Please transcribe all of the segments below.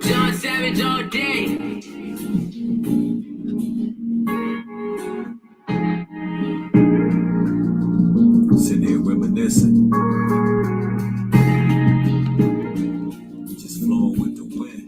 John Savage all day. Sitting here reminiscing, just flowing with the wind.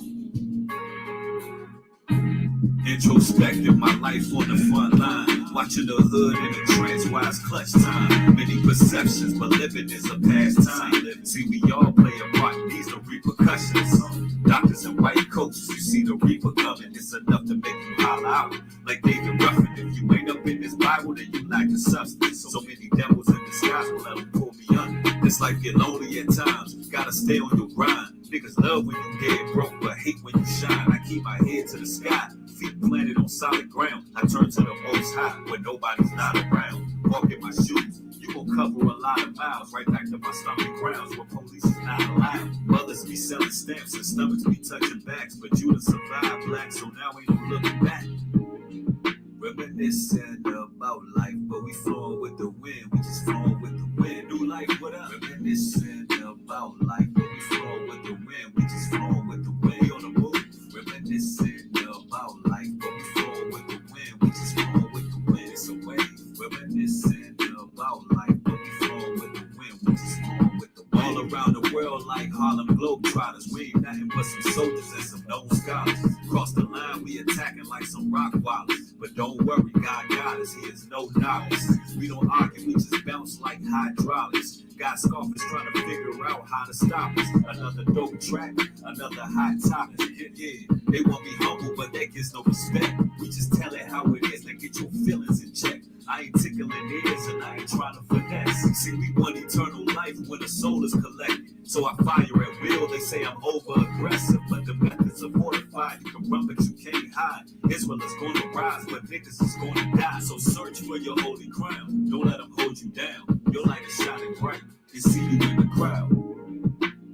Introspective, my life on the front line, watching the hood in a trance while it's clutch time. Many perceptions, but living is a pastime. See, we all play a part, these are repercussions. Doctors in white coats, you see the reaper coming. It's enough to make you holler out like David Ruffin. If you ain't up in this Bible, then you lack the substance. So many devils in disguise will let them pull me under. This life get lonely at times, gotta stay on your grind. Niggas love when you dead broke, but hate when you shine. I keep my head to the sky, feet planted on solid ground. I turn to the most high when nobody's not around. Walk in my shoes, you gon' cover a lot of miles. Right back to my stomping grounds where police is not allowed. Mothers be selling stamps and stomachs be touching backs, but you done survived black, so now ain't no looking back. Reminiscing about life, but we flowing with the wind. We just flowing with the wind. New life, what up? Reminiscing about life, but we flowing with the wind. We just flowing with the wind. We on the move. Reminiscing about life, but we flowing with the wind. We just flowing with the wind. It's a wave. Reminiscing about life, but we flowing with the wind. We just flowing with the wind. All around the world like Harlem Globetrotters. We ain't nothing but some soldiers and some known scholars. Cross the line, we attacking like some rock wallers. But don't worry, God got us. He is no novice. We don't argue, we just bounce like hydraulics. Got scoffers trying to figure out how to stop us. Another dope track, another hot topic. Yeah, they want me humble, but that gets no respect. We just tell it how it is, now get your feelings in check. I ain't tickling ears and I ain't trying to finesse. See, we want eternal life when the soul is collected. So I fire at will, they say I'm over aggressive. But the methods are fortified, you can run but you can't hide. Israel is gonna rise, but niggas is gonna die. So search for your holy crown, don't let them hold you down. Your light is shining bright, they see you in the crowd.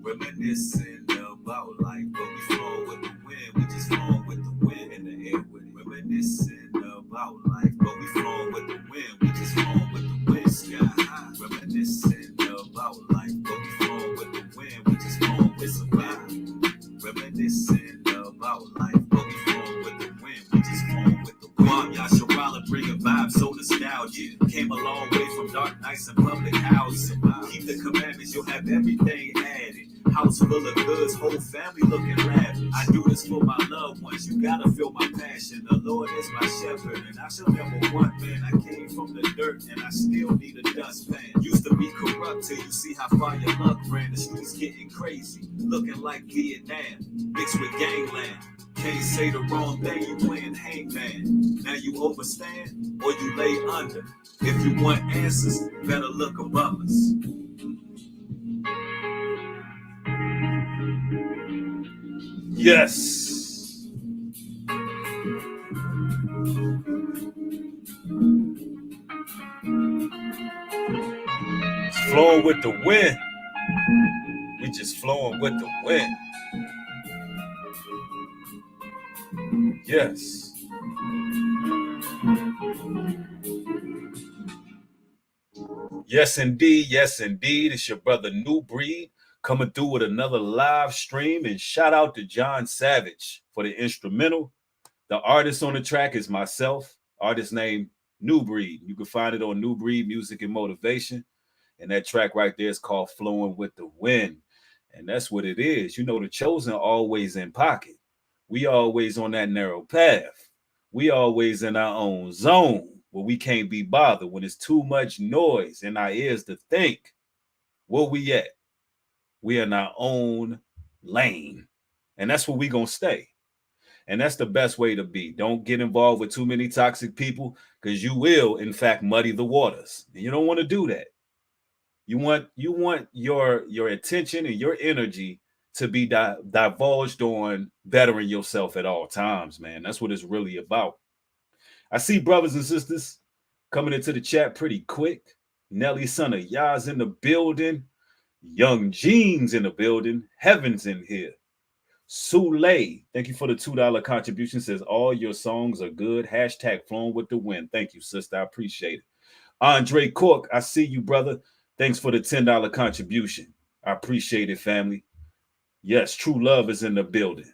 Reminiscing about life, but we flowing with the wind. We just flowing with the wind in the air with it. Reminiscing about life, but we flowing with the wind. We just flowing with the wind, sky high. Reminiscing about life, but we flowing with the wind. We just flowing with the wind. Reminiscing about life, but we flowing with the wind. We just flowing with the wind. Yasharala bring a vibe so nostalgic. Came a long way from dark nights and public housing. Keep the commandments, you'll have everything added. House full of goods, whole family looking lavish. I do this for my loved ones, you gotta feel my passion. The Lord is my shepherd, and I shall never want, man. I came from the dirt, and I still need a dustpan. Used to be corrupt till you see how far your luck ran. The streets getting crazy, looking like Vietnam, mixed with gangland. Can't say the wrong thing, you playing hangman. Now you overstand, or you lay under. If you want answers, better look above us. Yes. Flowing with the wind. We just flowing with the wind. Yes. Yes, indeed. Yes, indeed. It's your brother New Breed coming through with another live stream. And shout out to John Savage for the instrumental. The artist on the track is myself, artist named New Breed. You can find it on New Breed Music and Motivation. And that track right there is called Flowing with the Wind. And that's what it is. You know, the chosen always in pocket. We always on that narrow path. We always in our own zone where we can't be bothered when it's too much noise in our ears to think. Where we at? We in our own lane. And that's where we gonna stay. And that's the best way to be. Don't get involved with too many toxic people because you will, in fact, muddy the waters. And you don't want to do that. You want your attention and your energy to be divulged on bettering yourself at all times, man. That's what it's really about. I see brothers and sisters coming into the chat pretty quick. Nelly son of Yah's in the building. Young Jeans in the building. Heaven's in here. Sule, thank you for the $2 contribution. Says all your songs are good. Hashtag flowing with the wind. Thank you, sister. I appreciate it. Andre Cork, I see you, brother. Thanks for the $10 contribution. I appreciate it, family. Yes, true love is in the building.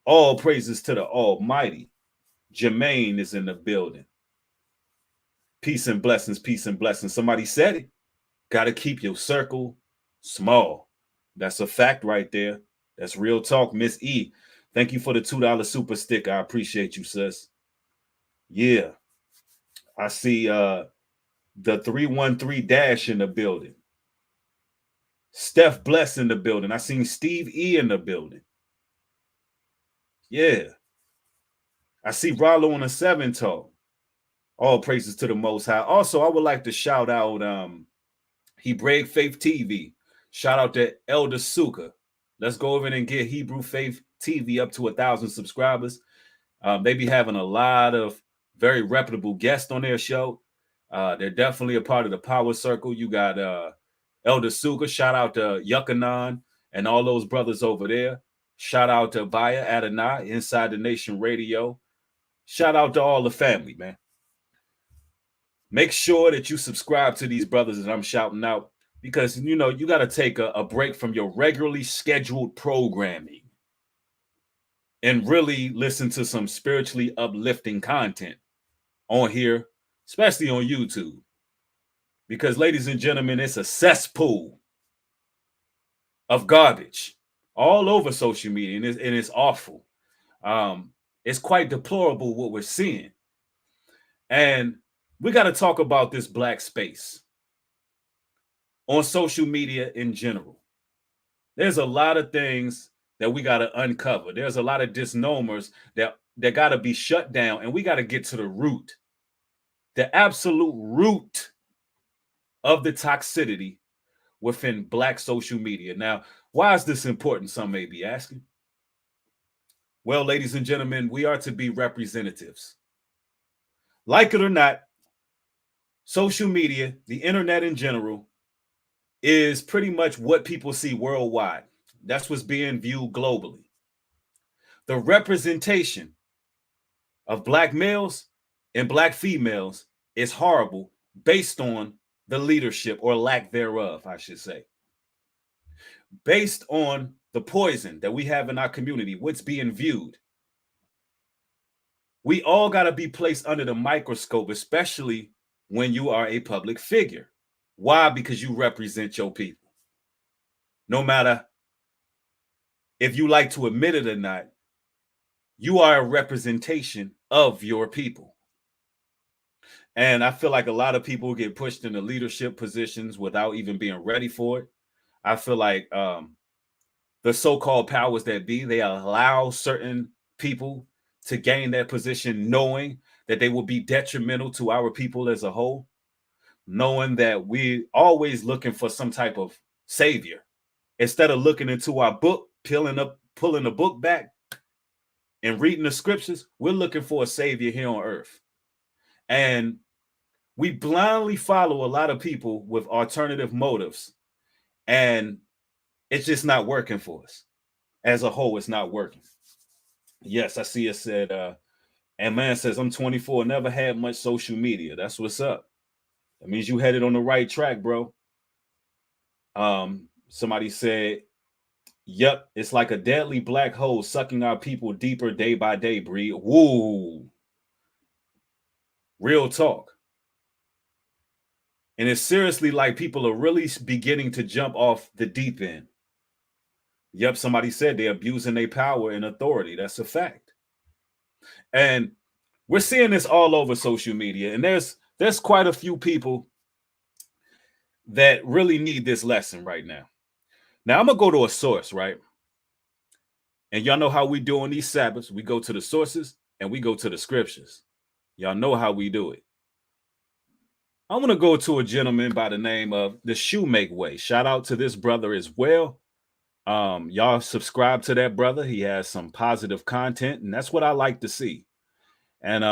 All praises to the Almighty. Jermaine is in the building. Peace and blessings, peace and blessings. Somebody said it. Got to keep your circle small. That's a fact right there. That's real talk. Miss E, thank you for the $2 super sticker. I appreciate you, sis. Yeah, I see the 313 Dash in the building. Steph Bless in the building. I seen Steve E in the building. Yeah. I see Rollo on a 7 talk. All praises to the Most High. Also, I would like to shout out Hebraic Faith TV. Shout out to Elder Suka. Let's go over and get Hebrew Faith TV up to 1,000 subscribers. They be having a lot of very reputable guests on their show. They're definitely a part of the power circle. You got Elder Suka. Shout out to Yuckanon and all those brothers over there. Shout out to Baya Adonai, Inside the Nation Radio. Shout out to all the family, man. Make sure that you subscribe to these brothers that I'm shouting out, because you know you got to take a break from your regularly scheduled programming and really listen to some spiritually uplifting content on here, especially on YouTube. Because, ladies and gentlemen, it's a cesspool of garbage all over social media, and it's awful. It's quite deplorable what we're seeing. And we got to talk about this black space on social media in general. There's a lot of things that we got to uncover. There's a lot of disnomers that got to be shut down, and we got to get to the root, the absolute root of the toxicity within black social media. Now, why is this important? Some may be asking. Well, ladies and gentlemen, we are to be representatives. Like it or not, social media, the internet in general, is pretty much what people see worldwide. That's what's being viewed globally. The representation of black males and black females is horrible based on the leadership, or lack thereof, I should say. Based on the poison that we have in our community, what's being viewed. We all got to be placed under the microscope, especially when you are a public figure. Why? Because you represent your people. No matter if you like to admit it or not, you are a representation of your people. And I feel like a lot of people get pushed into leadership positions without even being ready for it. I feel like the so-called powers that be, they allow certain people to gain that position knowing that they will be detrimental to our people as a whole, knowing that we always looking for some type of savior. Instead of looking into our book, pulling the book back and reading the scriptures, we're looking for a savior here on earth. And we blindly follow a lot of people with alternative motives, and it's just not working for us. As a whole, it's not working. Yes, I see it said, and man says, I'm 24, never had much social media. That's what's up. That means you headed on the right track, bro. Somebody said, yep, it's like a deadly black hole sucking our people deeper day by day, Bree. Woo. Real talk. And it's seriously like people are really beginning to jump off the deep end. Yep, somebody said they're abusing their power and authority. That's a fact. And we're seeing this all over social media. And there's quite a few people that really need this lesson right now. Now, I'm going to go to a source, right? And y'all know how we do on these Sabbaths. We go to the sources and we go to the scriptures. Y'all know how we do it. I'm going to go to a gentleman by the name of the Shoemake Way. Shout out to this brother as well. Y'all subscribe to that brother. He has some positive content, and that's what I like to see. And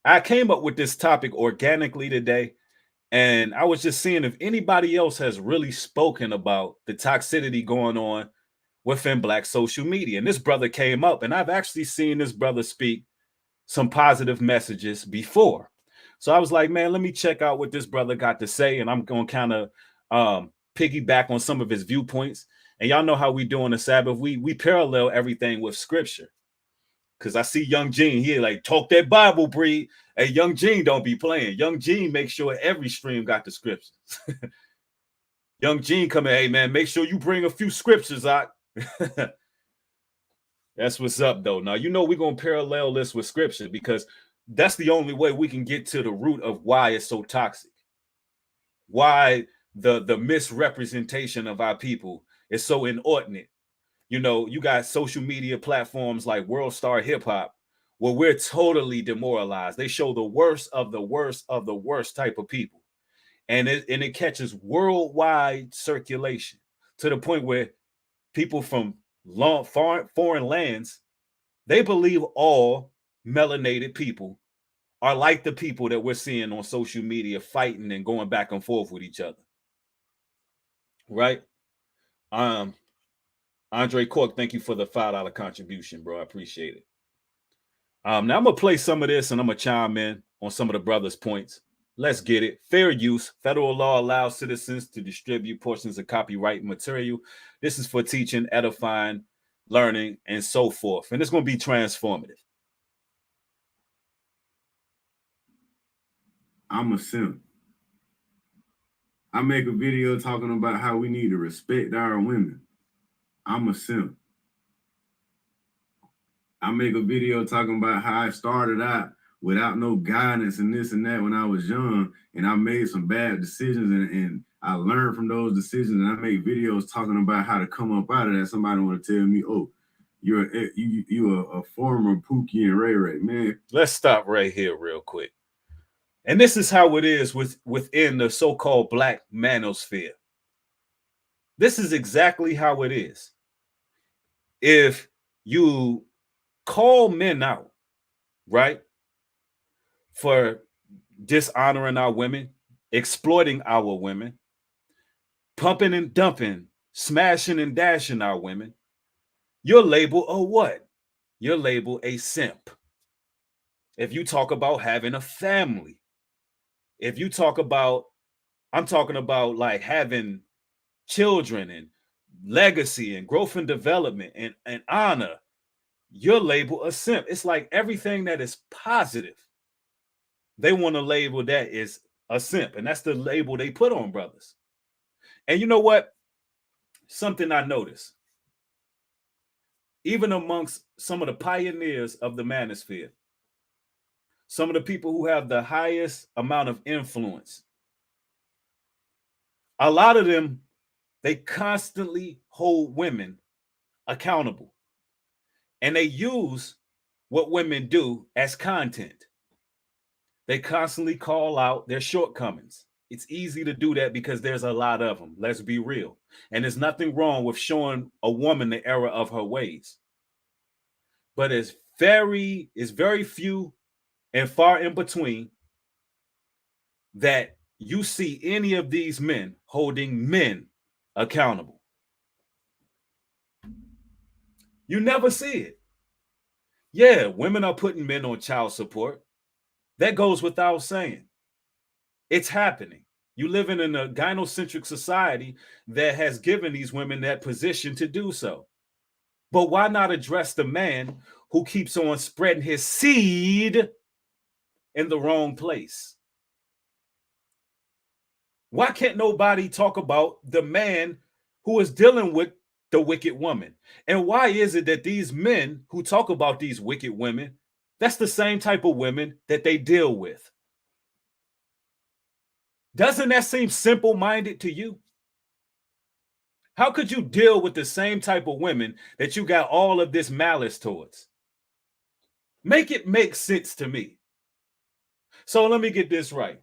I came up with this topic organically today, and I was just seeing if anybody else has really spoken about the toxicity going on within black social media. And this brother came up, and I've actually seen this brother speak some positive messages before. So I was like, man, let me check out what this brother got to say, and I'm going to kind of piggyback on some of his viewpoints And y'all know how we do on the Sabbath. We parallel everything with scripture. Because I see Young Gene here, like, talk that Bible, breed. Hey, Young Gene don't be playing. Young Gene make sure every stream got the scriptures. Young Gene come in, hey, man, make sure you bring a few scriptures out. That's what's up, though. Now, you know we're going to parallel this with scripture because that's the only way we can get to the root of why it's so toxic. Why the misrepresentation of our people is so inordinate. You know, you got social media platforms like World Star Hip Hop, where we're totally demoralized. They show the worst of the worst of the worst type of people. And it catches worldwide circulation to the point where people from foreign lands, they believe all melanated people are like the people that we're seeing on social media fighting and going back and forth with each other. Right? Andre Cork, thank you for the $5 contribution, bro. I appreciate it. Now I'm gonna play some of this and I'm gonna chime in on some of the brothers' points. Let's get it. Fair use. Federal law allows citizens to distribute portions of copyright material. This is for teaching, edifying, learning, and so forth. And it's gonna be transformative. I'm a simp. I make a video talking about how we need to respect our women. I'm a simp. I make a video talking about how I started out without no guidance and this and that when I was young, and I made some bad decisions and I learned from those decisions, and I make videos talking about how to come up out of that. Somebody want to tell me, oh, you're a former Pookie and Ray Ray, man. Let's stop right here real quick. And this is how it is within the so-called black manosphere. This is exactly how it is. If you call men out, right, for dishonoring our women, exploiting our women, pumping and dumping, smashing and dashing our women, you're labeled a what? You're labeled a simp. If you talk about having a family, if you talk about, I'm talking about like having children and legacy and growth and development and honor, you're labeled a simp. It's like everything that is positive, they want to label that as a simp. And that's the label they put on brothers. And you know what? Something I noticed, even amongst some of the pioneers of the manosphere, some of the people who have the highest amount of influence, a lot of them, they constantly hold women accountable. And they use what women do as content. They constantly call out their shortcomings. It's easy to do that because there's a lot of them. Let's be real. And there's nothing wrong with showing a woman the error of her ways. But it's very few and far in between that you see any of these men holding men accountable. You never see it. Yeah, women are putting men on child support. That goes without saying. It's happening. You live in a gynocentric society that has given these women that position to do so. But why not address the man who keeps on spreading his seed in the wrong place? Why can't nobody talk about the man who is dealing with the wicked woman? And why is it that these men who talk about these wicked women, that's the same type of women that they deal with? Doesn't that seem simple-minded to you? How could you deal with the same type of women that you got all of this malice towards? Make it make sense to me. So let me get this right.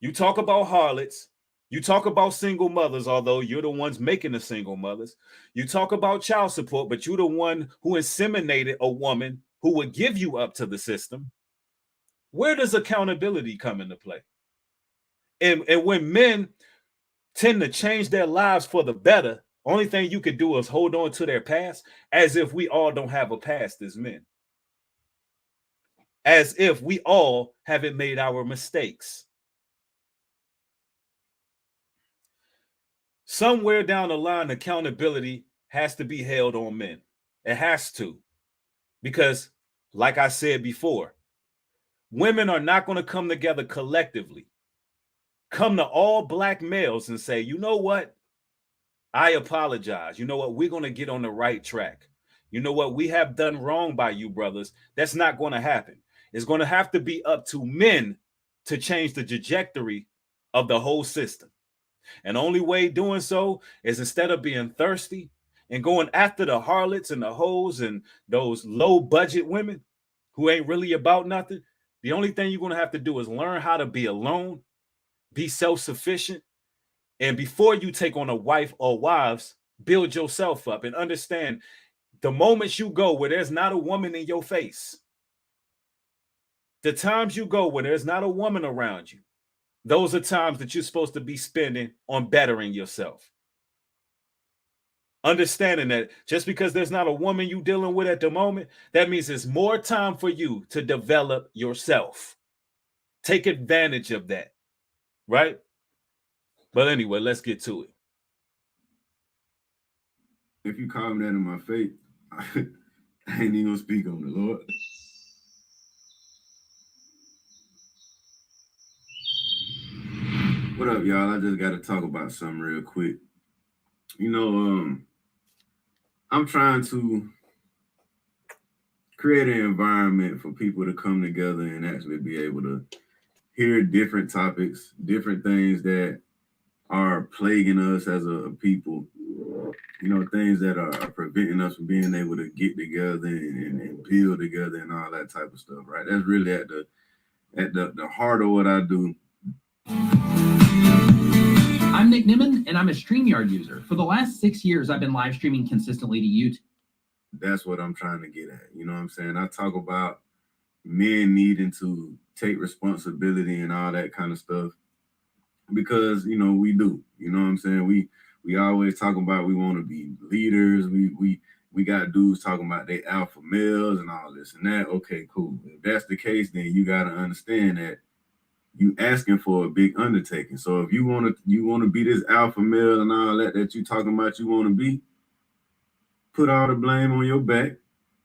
You talk about harlots. You talk about single mothers, although you're the ones making the single mothers. You talk about child support, but you're the one who inseminated a woman who would give you up to the system. Where does accountability come into play? And when men tend to change their lives for the better, only thing you could do is hold on to their past, as if we all don't have a past as men. As if we all haven't made our mistakes. Somewhere down the line, accountability has to be held on men. It has to. Because, like I said before, women are not going to come together collectively, come to all black males and say, you know what? I apologize. You know what? We're going to get on the right track. You know what? We have done wrong by you, brothers. That's not going to happen. It's going to have to be up to men to change the trajectory of the whole system. And the only way doing so is, instead of being thirsty and going after the harlots and the hoes and those low budget women who ain't really about nothing, the only thing you're going to have to do is learn how to be alone, be self-sufficient, and before you take on a wife or wives, build yourself up and understand the moments you go where there's not a woman in your face, the times you go where there's not a woman around you, those are times that you're supposed to be spending on bettering yourself. Understanding that just because there's not a woman you dealing with at the moment, that means it's more time for you to develop yourself. Take advantage of that, right? But anyway, let's get to it. If you call me that in my face, I ain't even gonna speak on it, Lord. What up, y'all? I just got to talk about something real quick. You know, I'm trying to create an environment for people to come together and actually be able to hear different topics, different things that are plaguing us as a people, you know, things that are preventing us from being able to get together and build together and all that type of stuff, right? That's really at the heart of what I do. I'm Nick Nimmin, and I'm a StreamYard user. For the last 6 years, I've been live streaming consistently to YouTube. That's what I'm trying to get at. You know what I'm saying? I talk about men needing to take responsibility and all that kind of stuff because, you know, we do. You know what I'm saying? We always talk about we want to be leaders. We got dudes talking about they alpha males and all this and that. Okay, cool. If that's the case, then you got to understand that you asking for a big undertaking. So if you want to be this alpha male and all that you talking about you want to be, put all the blame on your back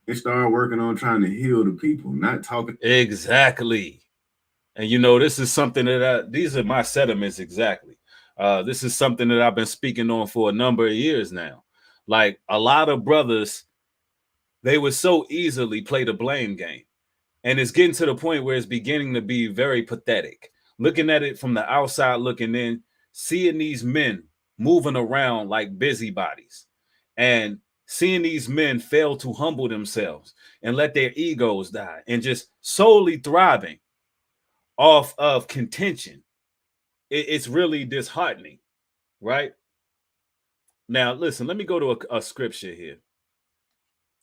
and start working on trying to heal the people, not talking. Exactly. And you know, this is something that these are my sentiments exactly. This is something that I've been speaking on for a number of years now. Like, a lot of brothers, they would so easily play the blame game. And it's getting to the point where it's beginning to be very pathetic. Looking at it from the outside, looking in, seeing these men moving around like busybodies and seeing these men fail to humble themselves and let their egos die and just solely thriving off of contention. It's really disheartening, right? Now, listen, let me go to a scripture here,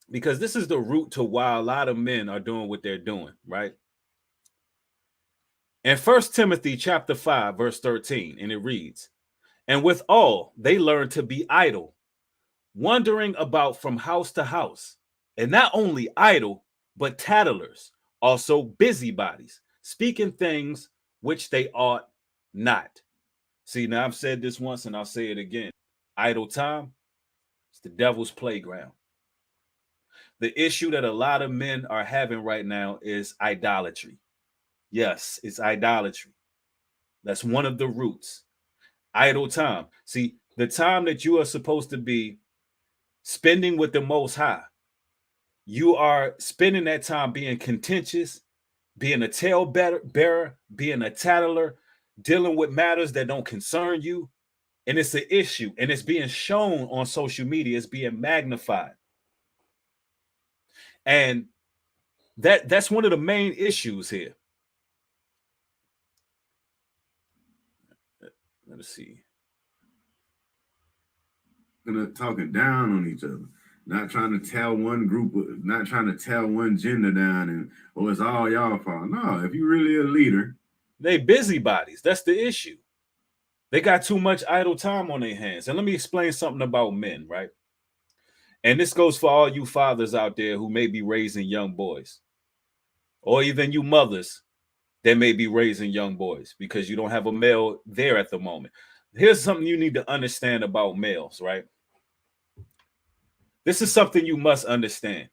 because this is the root to why a lot of men are doing what they're doing, right? In 1 Timothy chapter 5, verse 13, and it reads, "And with all they learn to be idle, wandering about from house to house, and not only idle, but tattlers, also busybodies, speaking things which they ought not." See, now I've said this once and I'll say it again. Idle time, it's the devil's playground. The issue that a lot of men are having right now is idolatry. Yes, it's idolatry. That's one of the roots. Idle time. See, the time that you are supposed to be spending with the Most High, you are spending that time being contentious, being a talebearer, being a tattler, dealing with matters that don't concern you. And it's an issue, and it's being shown on social media. It's being magnified. And that's one of the main issues here. Let's see. Talking down on each other, not trying to tell one group, not trying to tell one gender down and, oh, it's all y'all fault. No, if you really a leader. They busybodies. That's the issue. They got too much idle time on their hands. And let me explain something about men, right? And this goes for all you fathers out there who may be raising young boys, or even you mothers that may be raising young boys because you don't have a male there at the moment. here's something you need to understand about males, right? This is something you must understand.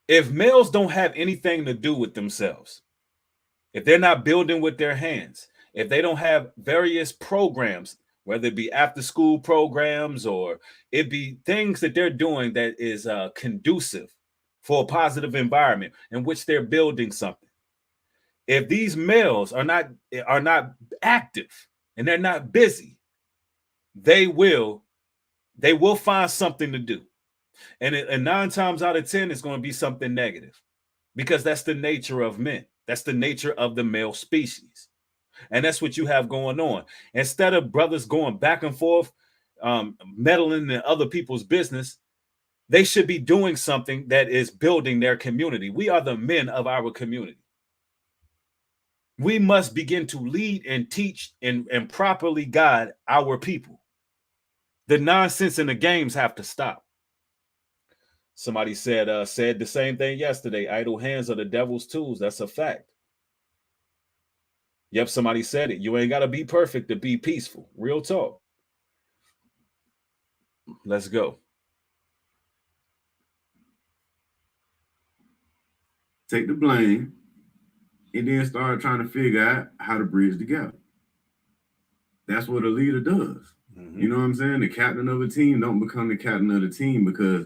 If males don't have anything to do with themselves, if they're not building with their hands, if they don't have various programs, whether it be after school programs or it be things that they're doing that is conducive for a positive environment in which they're building something. If these males are not active and they're not busy, they will find something to do. And 9 times out of 10, it's going to be something negative, because that's the nature of men. That's the nature of the male species. And that's what you have going on. Instead of brothers going back and forth, meddling in other people's business, they should be doing something that is building their community. We are the men of our community. We must begin to lead and teach and properly guide our people. The nonsense in the games have to stop. Somebody said the same thing yesterday. Idle hands are the devil's tools. That's a fact. Yep, somebody said it. You ain't got to be perfect to be peaceful. Real talk. Let's go. Take the blame and then start trying to figure out how to bridge the gap. That's what a leader does. You know what I'm saying? The captain of a team don't become the captain of the team because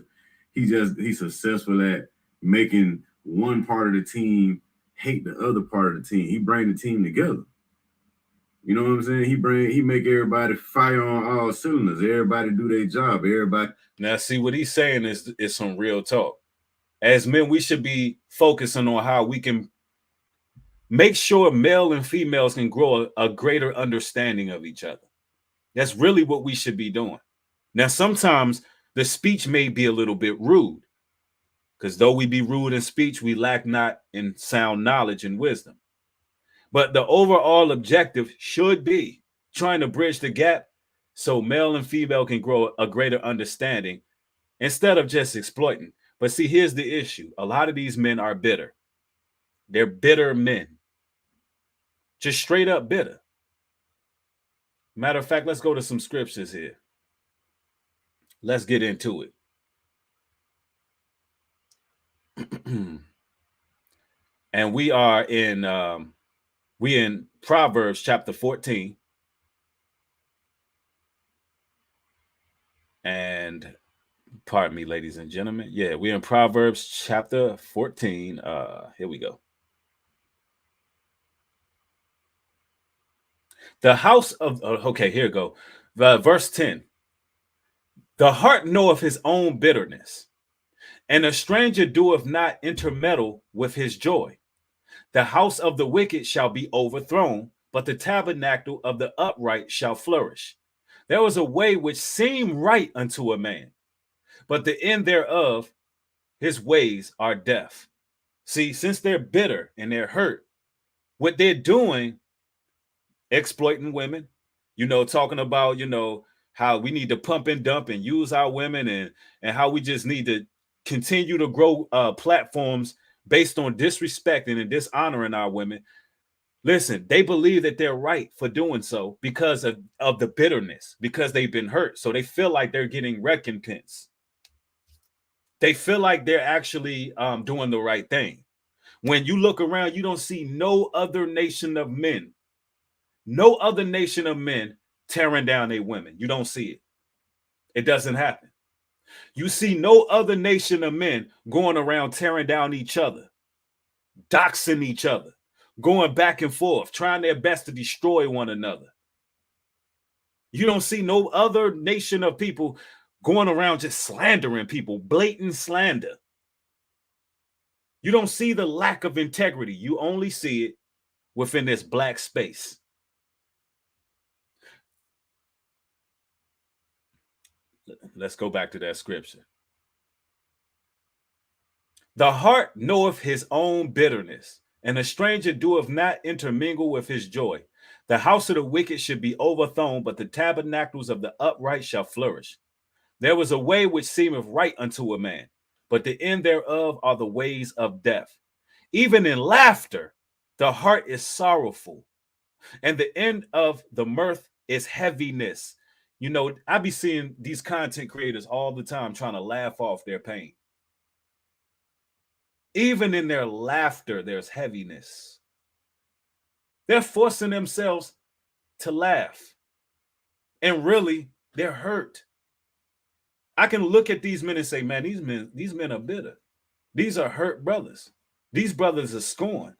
he's successful at making one part of the team hate the other part of the team. He bring the team together. You know what I'm saying? He make everybody fire on all cylinders. Everybody do their job. Everybody. Now, see, what he's saying is some real talk. As men, we should be focusing on how we can make sure male and females can grow a greater understanding of each other. That's really what we should be doing. Now, sometimes the speech may be a little bit rude, because though we be rude in speech, we lack not in sound knowledge and wisdom. But the overall objective should be trying to bridge the gap so male and female can grow a greater understanding instead of just exploiting. But see, here's the issue. A lot of these men are bitter. They're bitter men. Just straight up bitter. Matter of fact, let's go to some scriptures here. Let's get into it. And we are in Proverbs chapter 14. And pardon me, ladies and gentlemen. Yeah, we're in Proverbs chapter 14. Here we go. The house of, okay, here we go. Verse 10. The heart knoweth his own bitterness, and a stranger doeth not intermeddle with his joy. The house of the wicked shall be overthrown, but the tabernacle of the upright shall flourish. There was a way which seemed right unto a man, but the end thereof, his ways are death. See, since they're bitter and they're hurt, what they're doing, exploiting women, talking about, how we need to pump and dump and use our women, and how we just need to continue to grow platforms based on disrespecting and dishonoring our women. Listen, they believe that they're right for doing so because of the bitterness, because they've been hurt. So they feel like they're getting recompense. They feel like they're actually doing the right thing. When you look around, you don't see no other nation of men tearing down their women. You don't see it. It doesn't happen. You see no other nation of men going around tearing down each other, doxing each other, going back and forth, trying their best to destroy one another. You don't see no other nation of people going around just slandering people, blatant slander. You don't see the lack of integrity. You only see it within this black space. Let's go back to that scripture. The heart knoweth his own bitterness, and a stranger doeth not intermingle with his joy. The house of the wicked should be overthrown, but the tabernacles of the upright shall flourish. There was a way which seemeth right unto a man, but the end thereof are the ways of death. Even in laughter The heart is sorrowful, and the end of the mirth is heaviness. You know, I be seeing these content creators all the time trying to laugh off their pain. Even in their laughter, there's heaviness. They're forcing themselves to laugh. And really, they're hurt. I can look at these men and say, man, these men are bitter. These are hurt brothers. These brothers are scorned.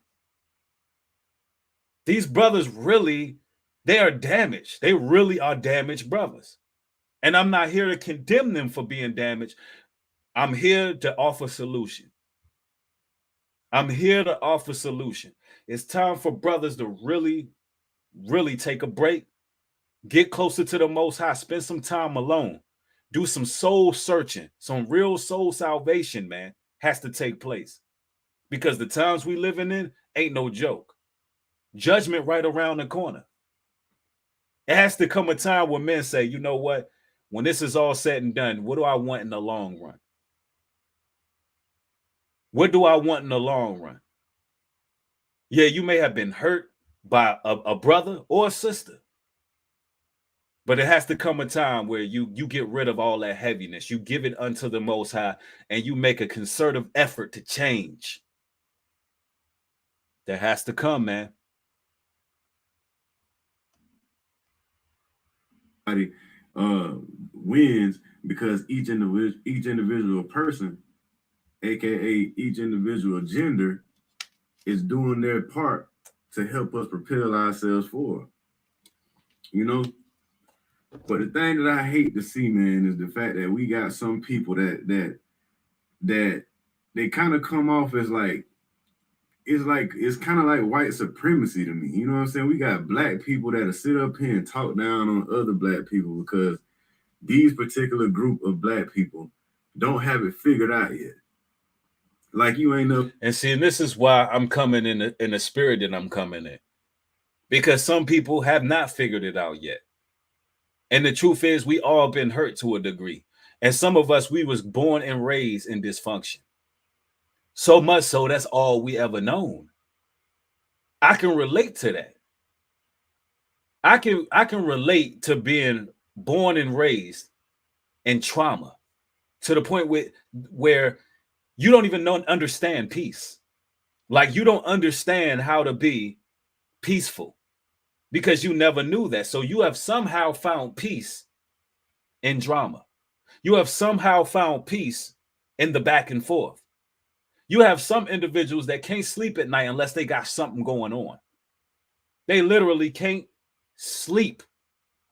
These brothers really, they are damaged. They really are damaged brothers. And I'm not here to condemn them for being damaged. I'm here to offer solution. I'm here to offer solution. It's time for brothers to really, really take a break, get closer to the Most High, spend some time alone, do some soul searching, some real soul salvation, man, has to take place. Because the times we living in ain't no joke. Judgment right around the corner. It has to come a time where men say, you know what? When this is all said and done, what do I want in the long run? What do I want in the long run? Yeah, you may have been hurt by a brother or a sister, but it has to come a time where you get rid of all that heaviness. You give it unto the Most High, and you make a concerted effort to change. That has to come, man. Wins because each individual person, aka each individual gender, is doing their part to help us propel ourselves forward. You know, but the thing that I hate to see, man, is the fact that we got some people that they kind of come off as it's kind of like white supremacy to me. You know what I'm saying? We got black people that'll sit up here and talk down on other black people because these particular group of black people don't have it figured out yet. Like you ain't up. And see, and this is why I'm coming in the spirit that I'm coming in. Because some people have not figured it out yet. And the truth is, we all been hurt to a degree. And some of us, we was born and raised in dysfunction. So much so that's all we ever known. I can relate to that. I can relate to being born and raised in trauma to the point where you don't even understand peace. Like you don't understand how to be peaceful because you never knew that. So you have somehow found peace in drama. You have somehow found peace in the back and forth. You have some individuals that can't sleep at night unless they got something going on. They literally can't sleep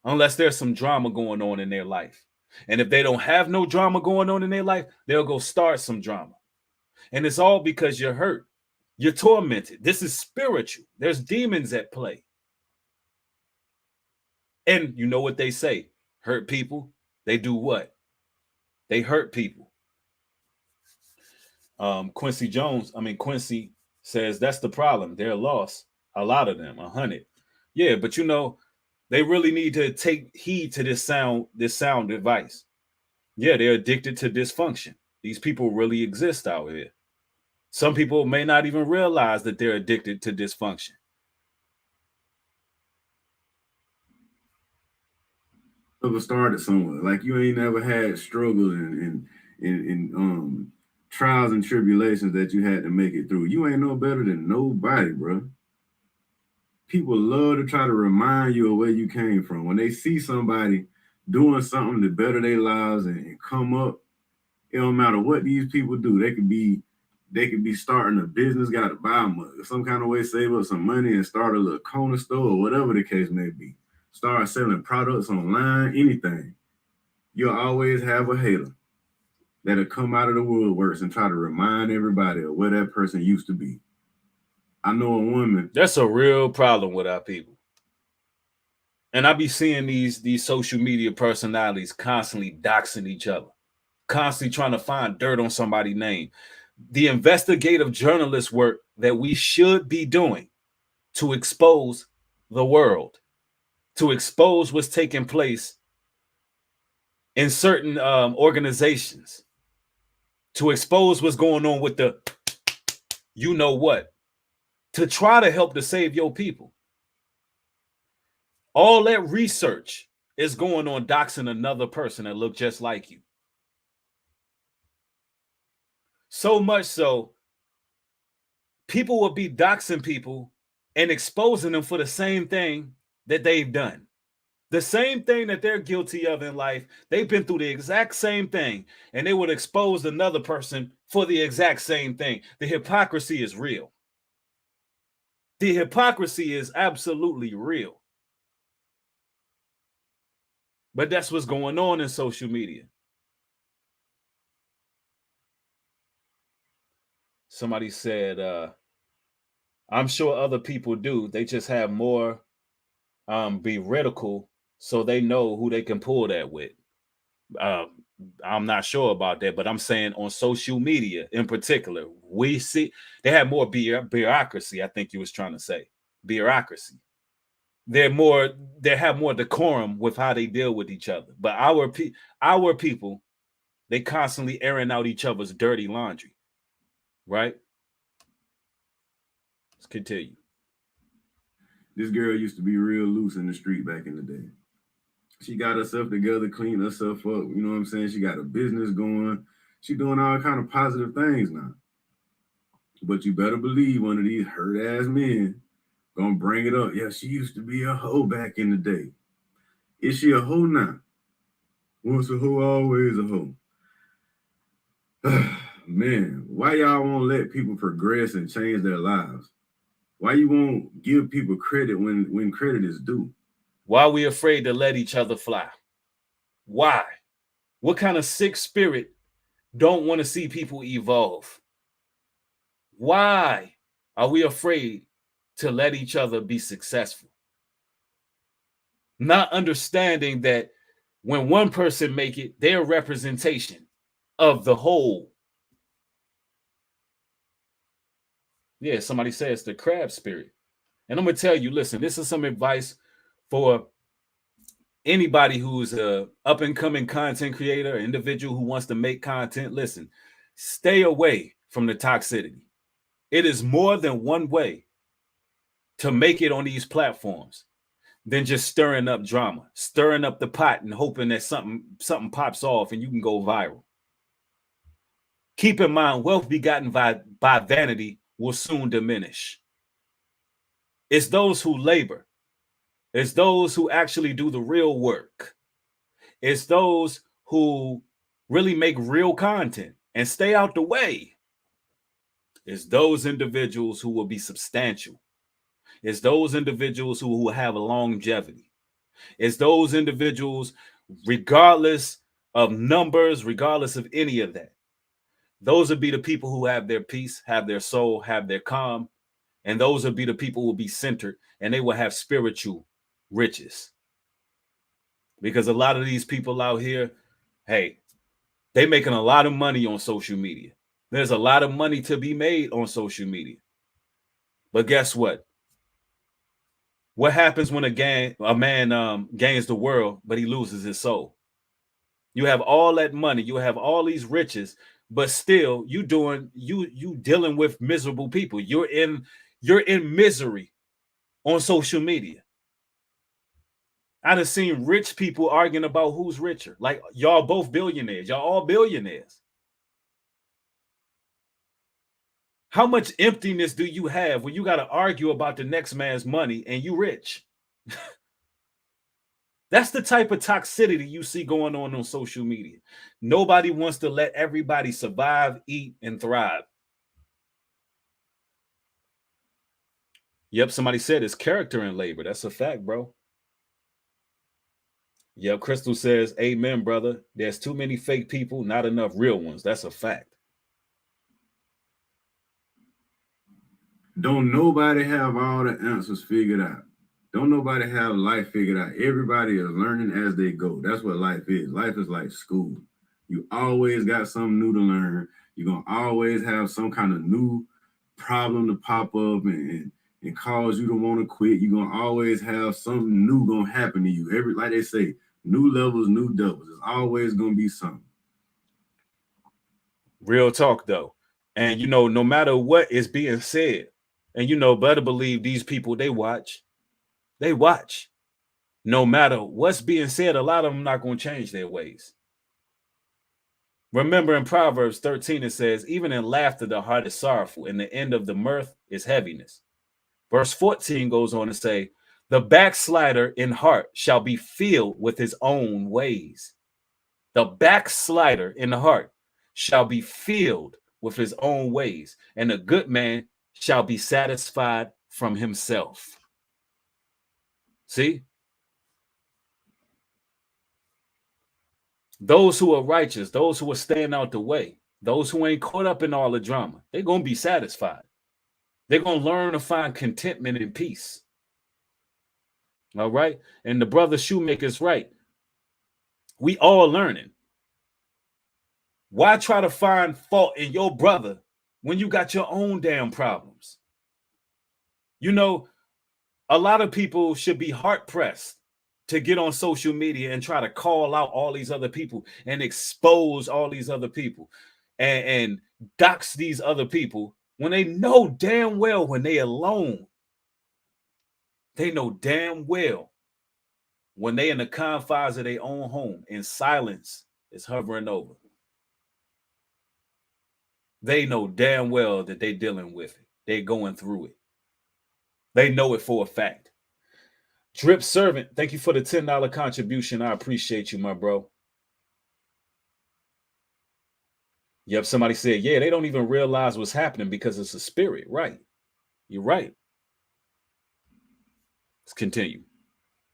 unless there's some drama going on in their life. And if they don't have no drama going on in their life, they'll go start some drama. And it's all because you're hurt. You're tormented. This is spiritual. There's demons at play. And you know what they say? Hurt people, they do what? They hurt people. Quincy says that's the problem. They're lost. A lot of them, 100. Yeah, but you know, they really need to take heed to this sound advice. Yeah, they're addicted to dysfunction. These people really exist out here. Some people may not even realize that they're addicted to dysfunction. Never started somewhere. Like you ain't never had struggles and trials and tribulations that you had to make it through. You ain't no better than nobody, bro. People love to try to remind you of where you came from. When they see somebody doing something to better their lives and come up, it don't matter what these people do. They could be starting a business, got to buy some kind of way, save up some money and start a little corner store or whatever the case may be. Start selling products online, anything. You'll always have a hater that'll come out of the woodworks and try to remind everybody of where that person used to be. I know a woman. That's a real problem with our people. And I be seeing these social media personalities constantly doxing each other, constantly trying to find dirt on somebody's name. The investigative journalist work that we should be doing to expose the world, to expose what's taking place in certain organizations, to expose what's going on with the you know what. to try to help to save your people. All that research is going on doxing another person that look just like you. So much so, people will be doxing people and exposing them for the same thing that they've done. The same thing that they're guilty of in life, they've been through the exact same thing, and they would expose another person for the exact same thing. The hypocrisy is real. The hypocrisy is absolutely real. But that's what's going on in social media. Somebody said, I'm sure other people do. They just have more be radical so they know who they can pull that with. I'm not sure about that, but I'm saying on social media in particular, we see they have more bureaucracy. I think you was trying to say bureaucracy. They have more decorum with how they deal with each other. But our people, they constantly airing out each other's dirty laundry, right? Let's continue. This girl used to be real loose in the street back in the day. She got herself together, cleaned herself up. You know what I'm saying? She got a business going. She doing all kind of positive things now. But you better believe one of these hurt-ass men gonna bring it up. Yeah, she used to be a hoe back in the day. Is she a hoe now? Once a hoe, always a hoe. Man, why y'all won't let people progress and change their lives? Why you won't give people credit when credit is due? Why are we afraid to let each other fly? Why? What kind of sick spirit don't want to see people evolve? Why are we afraid to let each other be successful? Not understanding that when one person make it, they're a representation of the whole. Yeah, somebody says the crab spirit. And I'm going to tell you, listen, this is some advice for anybody who's a up-and-coming content creator, individual who wants to make content. Listen, stay away from the toxicity. It is more than one way to make it on these platforms than just stirring up drama, stirring up the pot and hoping that something pops off and you can go viral. Keep in mind, wealth begotten by vanity will soon diminish. It's those who labor. It's those who actually do the real work. It's those who really make real content and stay out the way. It's those individuals who will be substantial. It's those individuals who will have a longevity. It's those individuals, regardless of numbers, regardless of any of that. Those will be the people who have their peace, have their soul, have their calm. And those will be the people who will be centered and they will have spiritual riches. Because a lot of these people out here, hey, they making a lot of money on social media. There's a lot of money to be made on social media. But guess what? What happens when a man gains the world, but he loses his soul? You have all that money, you have all these riches, but still you dealing with miserable people. You're in misery on social media. I done seen rich people arguing about who's richer. Like, y'all both billionaires. Y'all all billionaires. How much emptiness do you have when you got to argue about the next man's money and you rich? That's the type of toxicity you see going on social media. Nobody wants to let everybody survive, eat, and thrive. Yep, somebody said it's character in labor. That's a fact, bro. Yep, Crystal says, amen, brother. There's too many fake people, not enough real ones. That's a fact. Don't nobody have all the answers figured out. Don't nobody have life figured out. Everybody is learning as they go. That's what life is. Life is like school. You always got something new to learn. You're going to always have some kind of new problem to pop up and cause you to want to quit. You're going to always have something new going to happen to you. Like they say, new levels, new doubles. There's always going to be something. Real talk, though. And, no matter what is being said, And better believe these people, they watch. They watch. No matter what's being said, a lot of them not going to change their ways. Remember in Proverbs 13, it says, even in laughter, the heart is sorrowful, and the end of the mirth is heaviness. Verse 14 goes on to say, the backslider in heart shall be filled with his own ways. The backslider in the heart shall be filled with his own ways, and a good man shall be satisfied from himself. See? Those who are righteous, those who are staying out the way, those who ain't caught up in all the drama, they're going to be satisfied. They're going to learn to find contentment and peace. All right? And the brother Shoemaker's right. We all learning. Why try to find fault in your brother when you got your own damn problems? A lot of people should be hard-pressed to get on social media and try to call out all these other people and expose all these other people and dox these other people when they know damn well when they alone, they know damn well when they in the confines of their own home and silence is hovering over. They know damn well that they're dealing with it. They're going through it. They know it for a fact. Drip Servant, thank you for the $10 contribution. I appreciate you, my bro. Yep, somebody said, yeah, they don't even realize what's happening because it's a spirit. Right. You're right. Let's continue.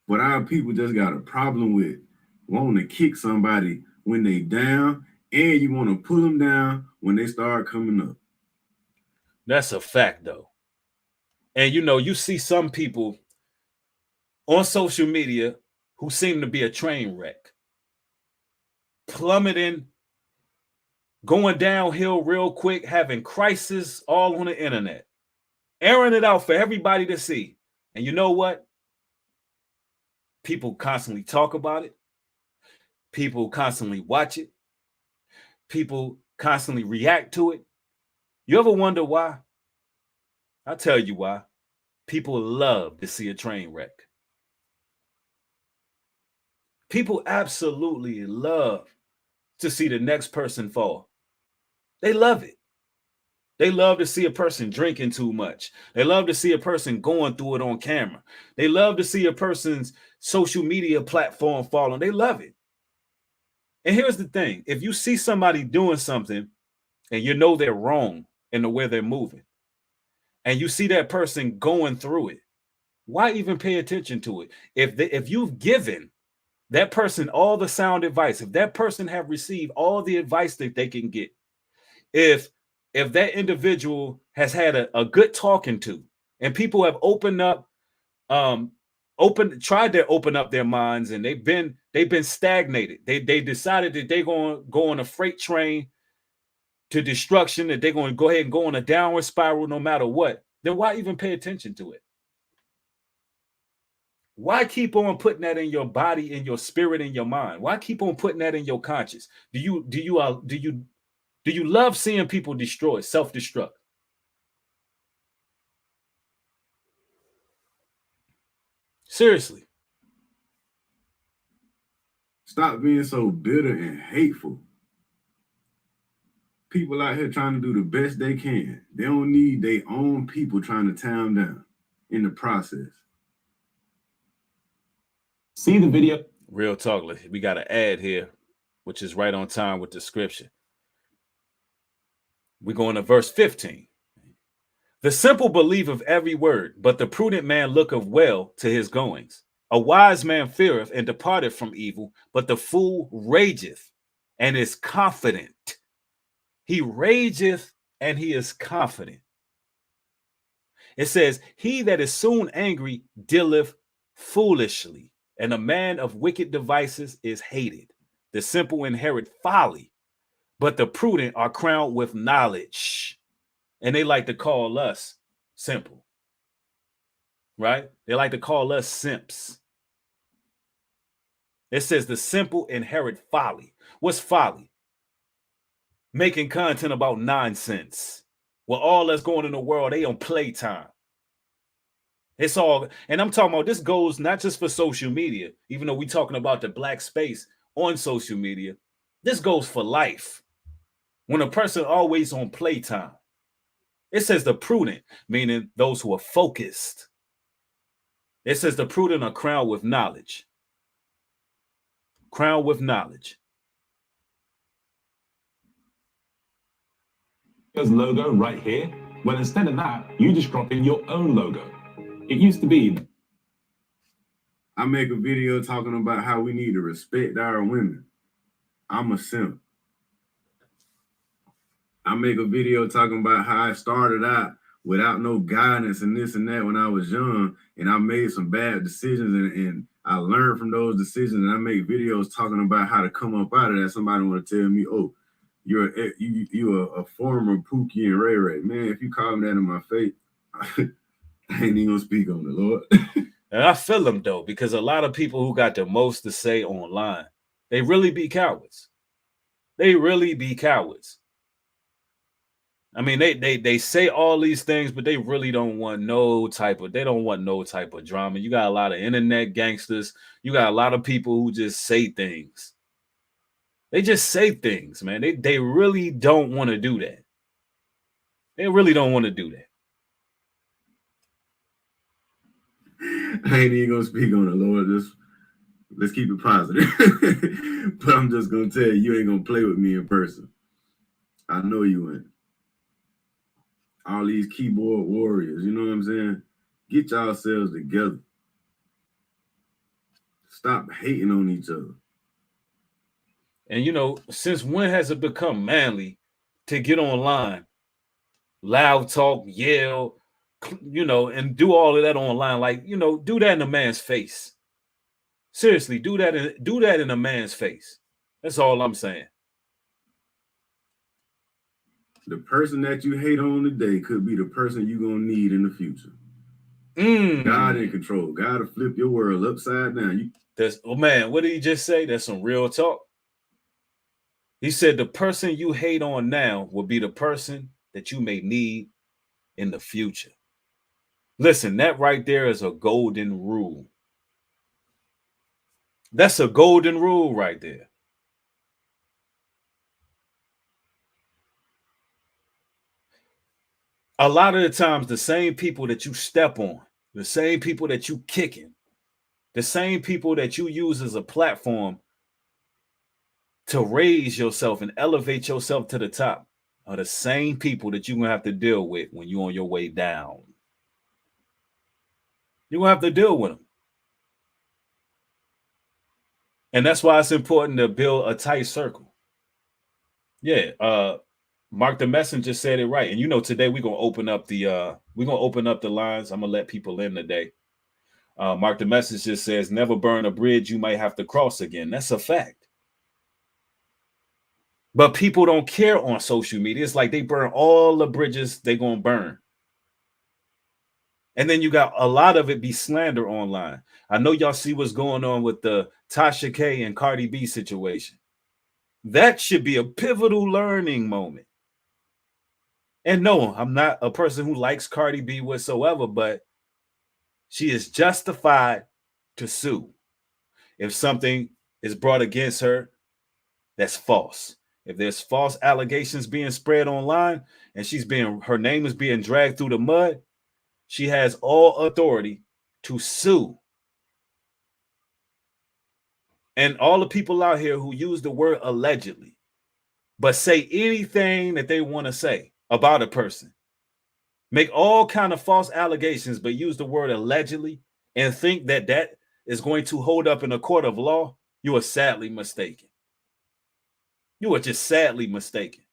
But our people just got a problem with wanting to kick somebody when they down, and you want to pull them down when they start coming up. That's a fact, though. And you see some people on social media who seem to be a train wreck, plummeting, going downhill real quick, having crisis all on the internet, airing it out for everybody to see. And you know what? People constantly talk about it. People constantly watch it. People constantly react to it. You ever wonder why? I'll tell you why. People love to see a train wreck. People absolutely love to see the next person fall. They love it. They love to see a person drinking too much. They love to see a person going through it on camera. They love to see a person's social media platform falling. They love it. And here's the thing. If you see somebody doing something and you know they're wrong in the way they're moving, and you see that person going through it, why even pay attention to it? If you've given that person all the sound advice, if that person have received all the advice that they can get, if that individual has had a good talking to, and people have tried to open up their minds, and they've been stagnated. They decided that they're going to go on a freight train to destruction, that they're going to go ahead and go on a downward spiral no matter what, then why even pay attention to it? Why keep on putting that in your body, in your spirit, in your mind? Why keep on putting that in your conscience? Do you love seeing people destroy, self-destruct? Seriously. Stop being so bitter and hateful. People out here trying to do the best they can. They don't need their own people trying to tear them down in the process. See the video. Real talk. We got an ad here, which is right on time with the scripture. We're going to verse 15. The simple believe of every word, but the prudent man looketh well to his goings. A wise man feareth and departeth from evil, but the fool rageth and is confident. He rageth and he is confident. It says, he that is soon angry dealeth foolishly, and a man of wicked devices is hated. The simple inherit folly, but the prudent are crowned with knowledge. And they like to call us simple, right? They like to call us simps. It says the simple inherit folly. What's folly? Making content about nonsense, with all that's going in the world, they on playtime. It's all, and I'm talking about this goes not just for social media, even though we're talking about the black space on social media. This goes for life. When a person always on playtime, it says the prudent, meaning those who are focused. It says the prudent are crowned with knowledge. Crowned with knowledge. There's logo right here. Well, instead of that, you just drop in your own logo. It used to be. I make a video talking about how we need to respect our women. I'm a simp. I make a video talking about how I started out without no guidance and this and that when I was young, and I made some bad decisions, and I learned from those decisions, and I make videos talking about how to come up out of that. Somebody want to tell me, oh, you're a former Pookie and Ray Ray. Man, if you call me that in my face, I ain't even gonna speak on it, Lord. And I feel them though, because a lot of people who got the most to say online, they really be cowards. They really be cowards. I mean, they say all these things, but they really don't want no type of drama. You got a lot of internet gangsters. You got a lot of people who just say things. They just say things, man. They really don't want to do that. They really don't want to do that. I ain't even gonna speak on it, Lord. Let's keep it positive. But I'm just gonna tell you ain't gonna play with me in person. I know you ain't. All these keyboard warriors, you know what I'm saying? Get yourselves together. Stop hating on each other. And you know, since when has it become manly to get online, loud talk, yell, you know, and do all of that online? Like, you know, do that in a man's face. Seriously, do that in a man's face. That's all I'm saying. The person that you hate on today could be the person you're gonna need in the future. God in control. God will flip your world upside down. Oh man, what did he just say? That's some real talk. He said the person you hate on now will be the person that you may need in the future. Listen, that right there is a golden rule. That's a golden rule right there. A lot of the times, the same people that you step on, the same people that you kicking, the same people that you use as a platform to raise yourself and elevate yourself to the top are the same people that you're going to have to deal with when you're on your way down. You're going to have to deal with them. And that's why it's important to build a tight circle. Yeah, Mark the Messenger said it right. And you know, today we're gonna open up the lines. I'm gonna let people in today. Mark the Messenger says, never burn a bridge you might have to cross again. That's a fact. But people don't care on social media. It's like they burn all the bridges they're gonna burn. And then you got a lot of it be slander online. I know y'all see what's going on with the Tasha K and Cardi B situation. That should be a pivotal learning moment. And no, I'm not a person who likes Cardi B whatsoever, but she is justified to sue if something is brought against her that's false. If there's false allegations being spread online and her name is being dragged through the mud, she has all authority to sue. And all the people out here who use the word allegedly, but say anything that they want to say about a person, make all kind of false allegations, but use the word allegedly and think that that is going to hold up in a court of law, you are sadly mistaken. You are just sadly mistaken.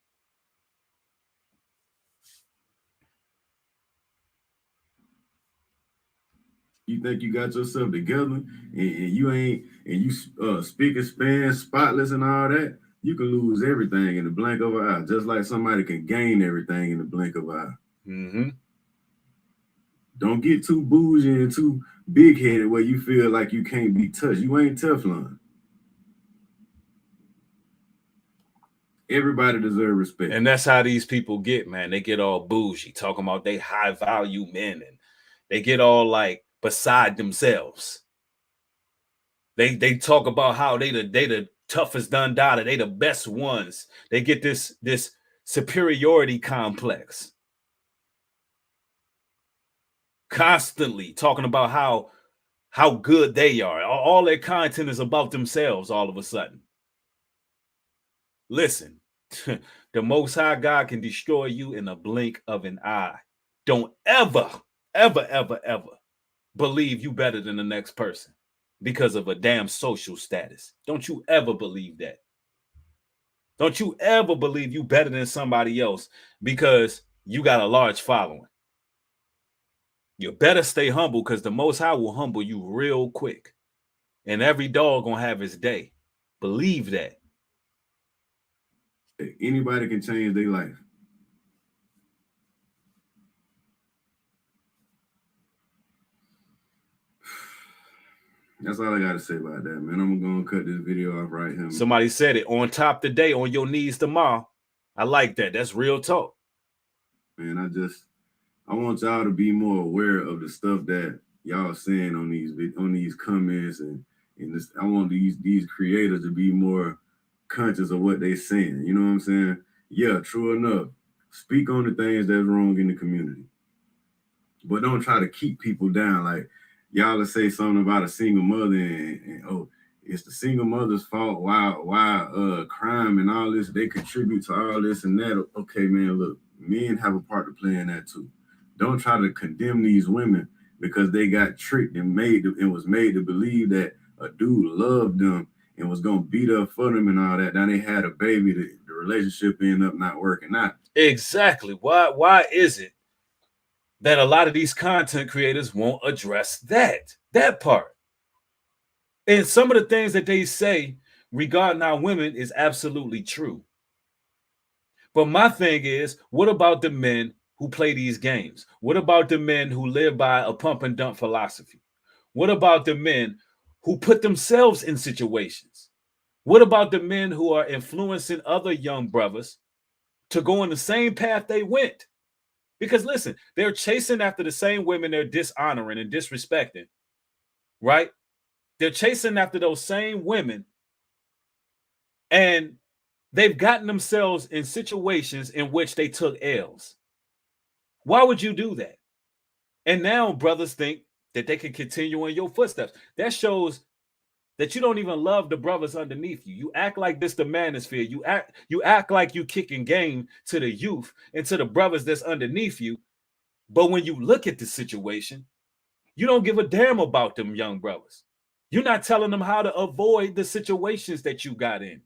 You think you got yourself together and you ain't, and you speak and span, spotless and all that, you can lose everything in the blink of an eye, just like somebody can gain everything in the blink of an eye. Mm-hmm. Don't get too bougie and too big-headed where you feel like you can't be touched. You ain't Teflon. Everybody deserves respect. And that's how these people get, man. They get all bougie, talking about they high value men, and they get all like beside themselves. They talk about how they the toughest done data, they the best ones. They get this superiority complex. Constantly talking about how good they are. All their content is about themselves all of a sudden. Listen, the Most High God can destroy you in a blink of an eye. Don't ever, ever, ever, ever believe you better than the next person because of a damn social status. Don't you ever believe that. Don't you ever believe you better than somebody else because you got a large following. You better stay humble because the Most High will humble you real quick. And every dog gonna have his day. Believe that. Anybody can change their life. That's all I got to say about that, man. I'm going to cut this video off right here. Somebody said it, on top today, on your knees tomorrow. I like that. That's real talk. Man, I want y'all to be more aware of the stuff that y'all saying on these comments, and this, I want these creators to be more conscious of what they saying. You know what I'm saying? Yeah, true enough. Speak on the things that's wrong in the community, but don't try to keep people down. Like y'all will say something about a single mother and oh, it's the single mother's fault. Why crime and all this, they contribute to all this and that. Okay, man, look, men have a part to play in that too. Don't try to condemn these women because they got tricked and was made to believe that a dude loved them and was gonna beat up for them and all that. Now they had a baby, the relationship ended up not working out. Exactly. Why is it that a lot of these content creators won't address that part? And some of the things that they say regarding our women is absolutely true. But my thing is, what about the men who play these games? What about the men who live by a pump and dump philosophy? What about the men who put themselves in situations? What about the men who are influencing other young brothers to go on the same path they went? Because listen, they're chasing after the same women they're dishonoring and disrespecting, right? They're chasing after those same women, and they've gotten themselves in situations in which they took L's. Why would you do that? And now brothers think that they can continue in your footsteps. That shows that you don't even love the brothers underneath you. You act like this the manosphere. You act like you kicking game to the youth and to the brothers that's underneath you. But when you look at the situation, you don't give a damn about them young brothers. You're not telling them how to avoid the situations that you got in.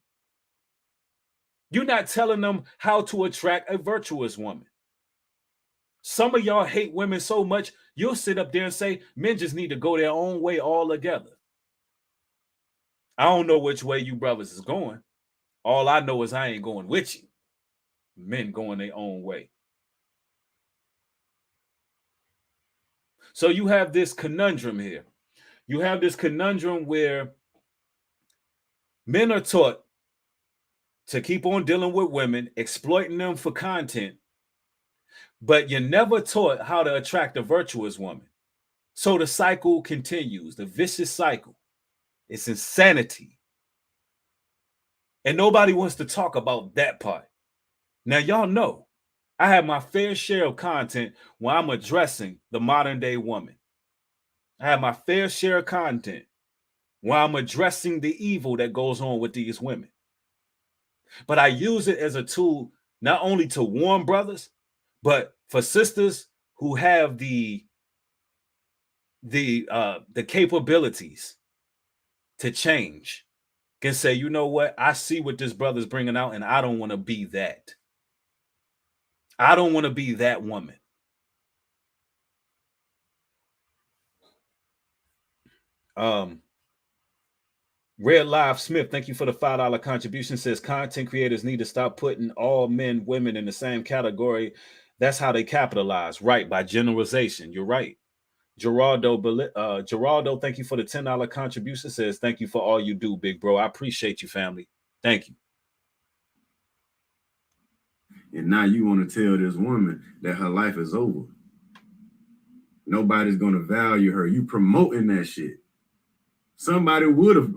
You're not telling them how to attract a virtuous woman. Some of y'all hate women so much, you'll sit up there and say, men just need to go their own way all together. I don't know which way you brothers is going. All I know is I ain't going with you. Men going their own way. So you have this conundrum here. You have this conundrum where men are taught to keep on dealing with women, exploiting them for content, but you're never taught how to attract a virtuous woman. So the cycle continues, the vicious cycle. It's insanity. And nobody wants to talk about that part. Now, y'all know, I have my fair share of content where I'm addressing the modern day woman. I have my fair share of content where I'm addressing the evil that goes on with these women. But I use it as a tool not only to warn brothers, but for sisters who have the capabilities to change, can say, you know what? I see what this brother's bringing out, and I don't want to be that. I don't want to be that woman. Red Live Smith, thank you for the $5 contribution. Says content creators need to stop putting all men, women in the same category. That's how they capitalize, right? By generalization. You're right. Geraldo, thank you for the $10 contribution. Says thank you for all you do, big bro. I appreciate you, family. Thank you. And now you want to tell this woman that her life is over. Nobody's going to value her. You promoting that shit. Somebody would have,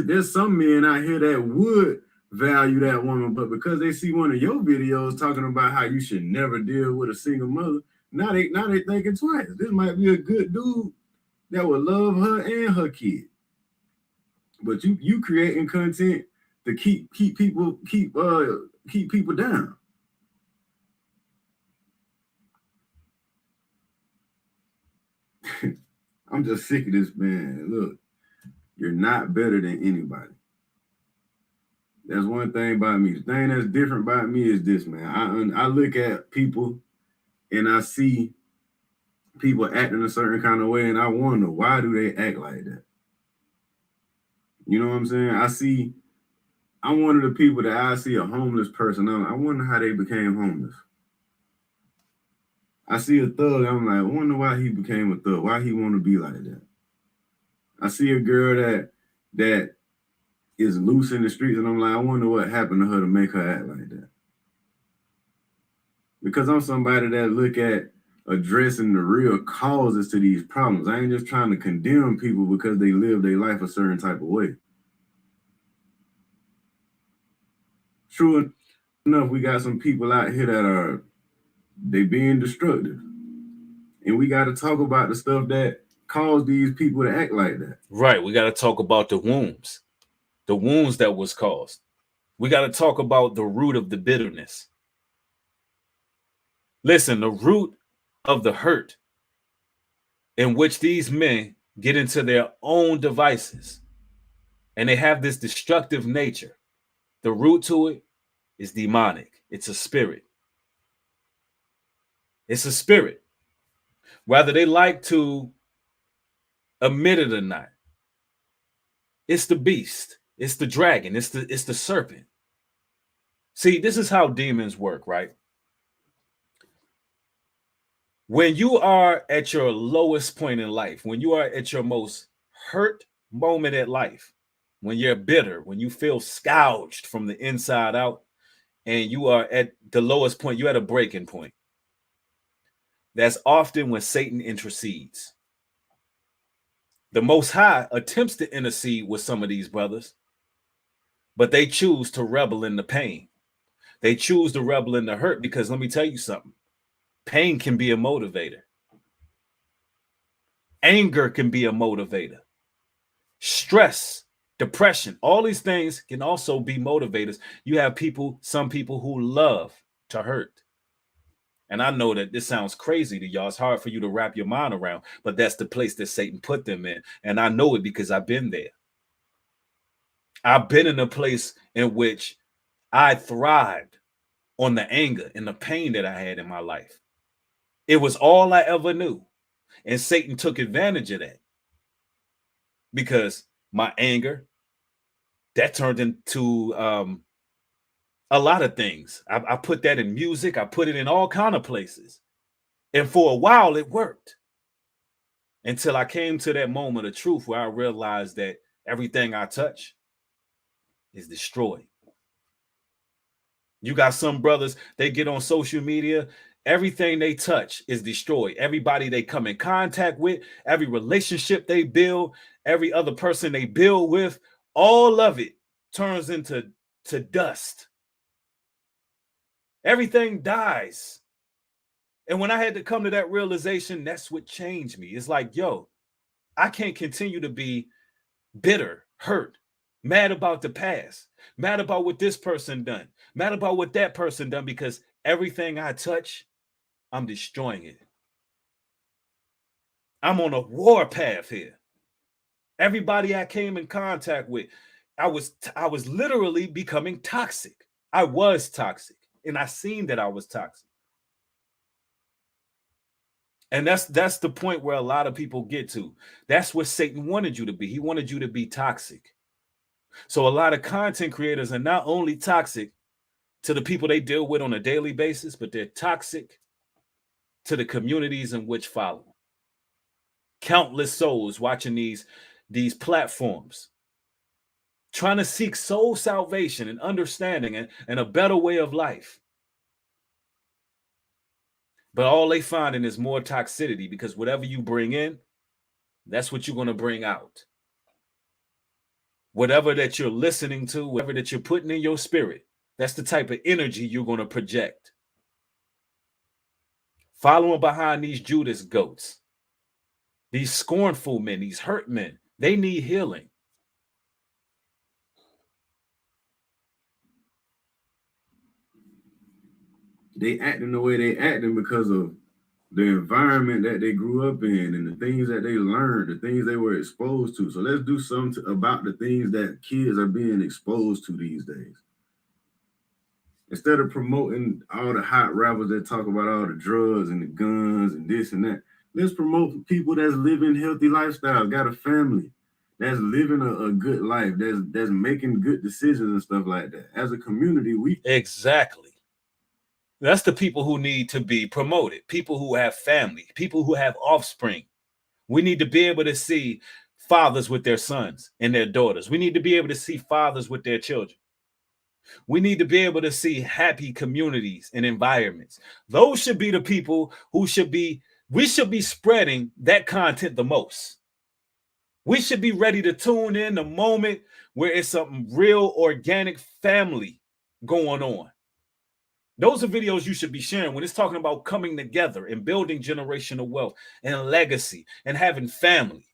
there's some men out here that would value that woman, but because they see one of your videos talking about how you should never deal with a single mother, now they thinking twice. This might be a good dude that would love her and her kid. But you creating content to keep people down. I'm just sick of this, man. Look, you're not better than anybody. That's one thing about me. The thing that's different about me is this, man. I look at people and I see people acting a certain kind of way, and I wonder, why do they act like that? You know what I'm saying? I'm one of the people that I see a homeless person. I wonder how they became homeless. I see a thug, I'm like, I wonder why he became a thug, why he want to be like that. I see a girl that is loose in the streets, and I'm like, I wonder what happened to her to make her act like that. Because I'm somebody that look at addressing the real causes to these problems. I ain't just trying to condemn people because they live their life a certain type of way. True enough, we got some people out here that they being destructive. And we got to talk about the stuff that caused these people to act like that. Right. We got to talk about the wounds that was caused. We got to talk about the root of the bitterness. Listen, the root of the hurt in which these men get into their own devices and they have this destructive nature. The root to it is demonic. It's a spirit. It's a spirit. Whether they like to admit it or not, it's the beast. It's the dragon. It's the serpent. See, this is how demons work, right? When you are at your lowest point in life, when you are at your most hurt moment in life, when you're bitter, when you feel scourged from the inside out, and you are at the lowest point, you're at a breaking point. That's often when Satan intercedes. The Most High attempts to intercede with some of these brothers, but they choose to rebel in the pain. They choose to rebel in the hurt because let me tell you something. Pain can be a motivator. Anger can be a motivator. Stress, depression, all these things can also be motivators. You have some people who love to hurt. And I know that this sounds crazy to y'all. It's hard for you to wrap your mind around, but that's the place that Satan put them in. And I know it because I've been there. I've been in a place in which I thrived on the anger and the pain that I had in my life. It was all I ever knew. And Satan took advantage of that because my anger, that turned into a lot of things. I put that in music. I put it in all kinds of places. And for a while, it worked. Until I came to that moment of truth where I realized that everything I touch is destroyed. You got some brothers, they get on social media, everything they touch is destroyed. Everybody they come in contact with, every relationship they build, every other person they build with, all of it turns into dust. Everything dies. And when I had to come to that realization, that's what changed me. It's like, yo, I can't continue to be bitter, hurt, mad about the past, mad about what this person done, mad about what that person done, because everything I touch, I'm destroying it. I'm on a war path here. Everybody I came in contact with, I was literally becoming toxic. I was toxic, and I seen that I was toxic. And that's the point where a lot of people get to. That's what Satan wanted you to be. He wanted you to be toxic. So a lot of content creators are not only toxic to the people they deal with on a daily basis, but they're toxic to the communities in which follow. Countless souls watching these platforms, trying to seek soul salvation and understanding and a better way of life. But all they finding is more toxicity, because whatever you bring in, that's what you're going to bring out. Whatever that you're listening to, whatever that you're putting in your spirit, that's the type of energy you're going to project. Following behind these Judas goats, these scornful men, these hurt men, they need healing. They acting the way they acting because of the environment that they grew up in and the things that they learned, the things they were exposed to. So let's do something about the things that kids are being exposed to these days. Instead of promoting all the hot rappers that talk about all the drugs and the guns and this and that, let's promote people that's living healthy lifestyles, got a family, that's living a good life, that's making good decisions and stuff like that. As a community, we exactly. That's the people who need to be promoted. People who have family, people who have offspring. We need to be able to see fathers with their sons and their daughters. We need to be able to see fathers with their children. We need to be able to see happy communities and environments. Those should be the people who we should be spreading that content the most. We should be ready to tune in the moment where it's some real organic family going on. Those are videos you should be sharing when it's talking about coming together and building generational wealth and legacy and having family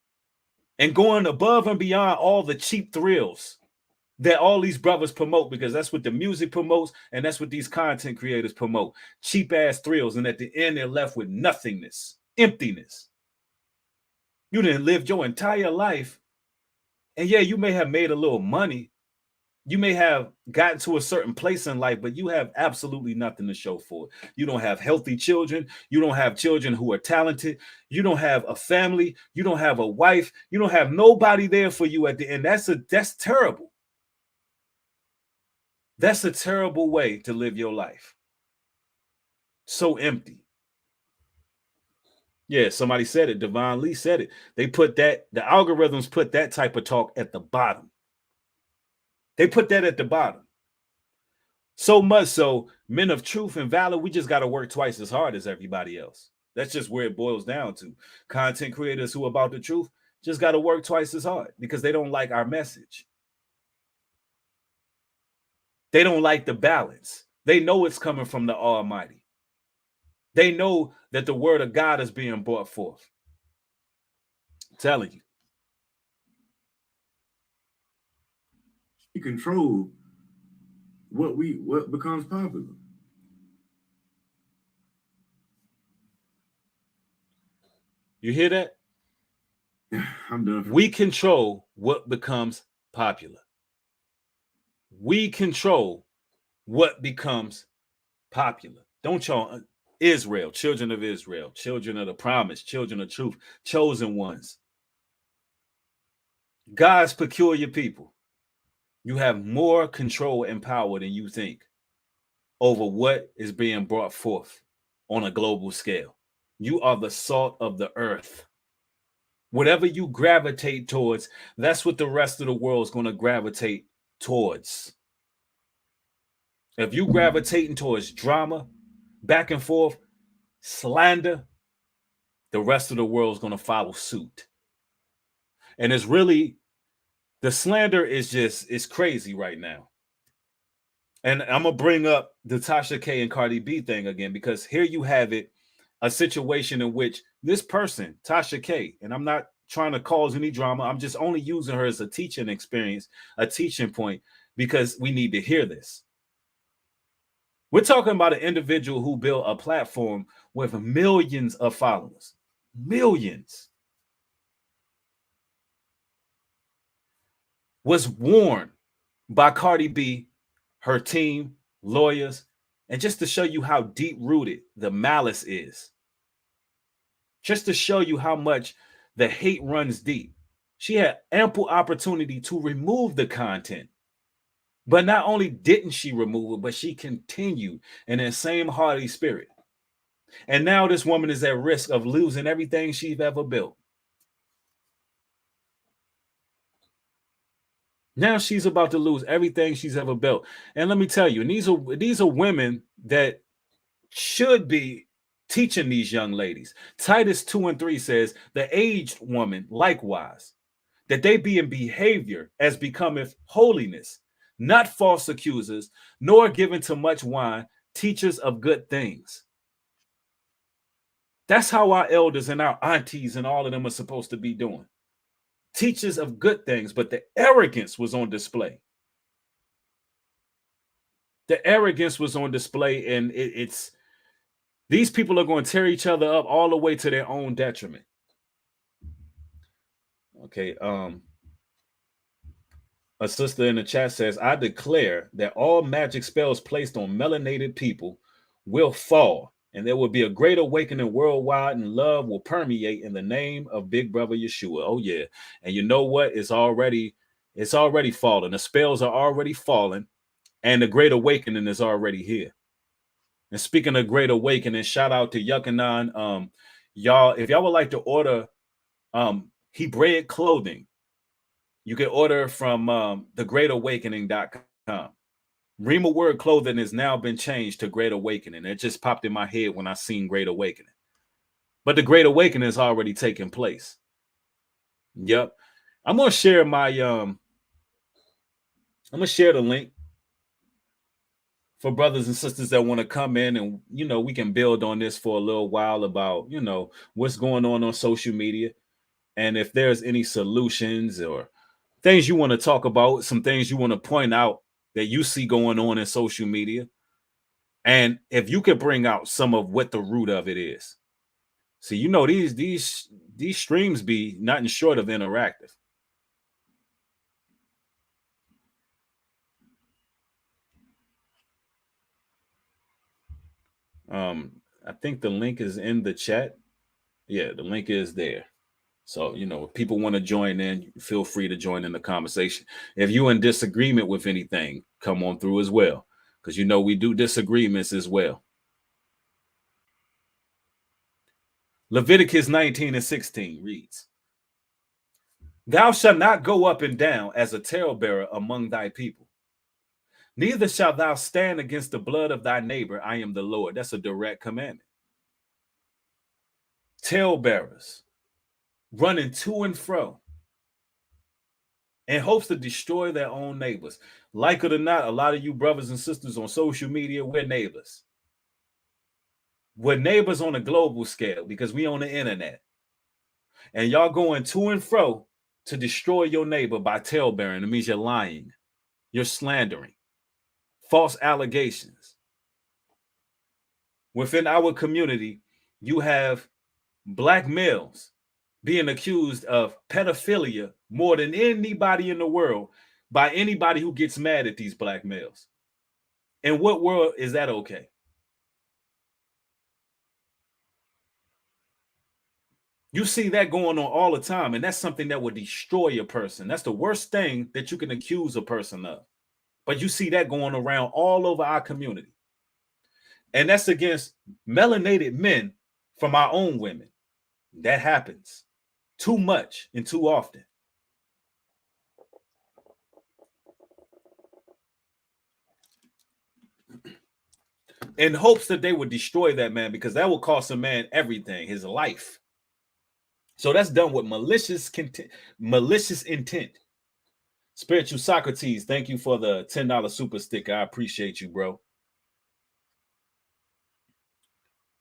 and going above and beyond all the cheap thrills that all these brothers promote, because that's what the music promotes and that's what these content creators promote. Cheap ass thrills. And at the end, they're left with nothingness, emptiness. You didn't live your entire life. And yeah, you may have made a little money. You may have gotten to a certain place in life, but you have absolutely nothing to show for it. You don't have healthy children. You don't have children who are talented. You don't have a family. You don't have a wife. You don't have nobody there for you at the end. That's terrible. That's a terrible way to live your life. So empty. Yeah, somebody said it. Devon Lee said it. The algorithms put that type of talk at the bottom. They put that at the bottom. So much so, men of truth and valor, we just got to work twice as hard as everybody else. That's just where it boils down to. Content creators who are about the truth just got to work twice as hard because they don't like our message. They don't like the balance. They know it's coming from the Almighty. They know that the word of God is being brought forth. I'm telling you. We control what becomes popular. You hear that? I'm done. We control what becomes popular. We control what becomes popular. Don't y'all? Israel, children of Israel, children of the promise, children of truth, chosen ones. God's peculiar people. You have more control and power than you think over what is being brought forth on a global scale. You are the salt of the earth. Whatever you gravitate towards, that's what the rest of the world is going to gravitate towards. If you gravitating towards drama, back and forth, slander, the rest of the world is going to follow suit. And it's really, the slander is crazy right now. And I'm going to bring up the Tasha K and Cardi B thing again, because here you have it, a situation in which this person, Tasha K, and I'm not trying to cause any drama, I'm just only using her as a teaching experience, a teaching point, because we need to hear this. We're talking about an individual who built a platform with millions of followers. Millions. Was warned by Cardi B, her team, lawyers, and just to show you how deep-rooted the malice is. Just to show you how much the hate runs deep. She had ample opportunity to remove the content. But not only didn't she remove it, but she continued in that same hearty spirit. And now this woman is at risk of losing everything she's ever built. Now she's about to lose everything she's ever built. And let me tell you, and these are women that should be teaching these young ladies. Titus 2:3 says, the aged woman likewise, that they be in behavior as becometh holiness, not false accusers, nor given to much wine, teachers of good things. That's how our elders and our aunties and all of them are supposed to be doing. Teachers of good things, but the arrogance was on display. The arrogance was on display, and it's these people are going to tear each other up all the way to their own detriment. Okay, a sister in the chat says, I declare that all magic spells placed on melanated people will fall, and there will be a great awakening worldwide, and love will permeate in the name of Big Brother Yeshua. Oh yeah. And you know what? It's already fallen. The spells are already falling, and the great awakening is already here. And speaking of great awakening, shout out to Yuckanon. Y'all, if y'all would like to order Hebraic clothing, you can order from thegreatawakening.com. Rima Word Clothing has now been changed to Great Awakening. It just popped in my head when I seen Great Awakening. But the Great Awakening is already taking place. Yep. I'm gonna share my I'm gonna share the link for brothers and sisters that want to come in, and we can build on this for a little while about what's going on social media, and if there's any solutions or things you want to talk about, some things you want to point out that you see going on in social media, and if you could bring out some of what the root of it is. See, these streams be nothing short of interactive. I think the link is in the chat. Yeah, the link is there. So, if people want to join in, feel free to join in the conversation. If you're in disagreement with anything, come on through as well, because we do disagreements as well. Leviticus 19:16 reads, Thou shalt not go up and down as a talebearer among thy people. Neither shalt thou stand against the blood of thy neighbor. I am the Lord. That's a direct commandment. Talebearers running to and fro in hopes to destroy their own neighbors. Like it or not, a lot of you brothers and sisters on social media, we're neighbors. We're neighbors on a global scale because we on the internet. And y'all going to and fro to destroy your neighbor by talebearing. It means you're lying. You're slandering. False allegations. Within our community, you have black males being accused of pedophilia more than anybody in the world by anybody who gets mad at these black males. In what world is that okay? You see that going on all the time, and that's something that would destroy a person. That's the worst thing that you can accuse a person of. But you see that going around all over our community. And that's against melanated men from our own women. That happens too much and too often. In hopes that they would destroy that man, because that will cost a man everything, his life. So that's done with malicious intent. Spiritual Socrates, thank you for the $10 super sticker. I appreciate you, bro.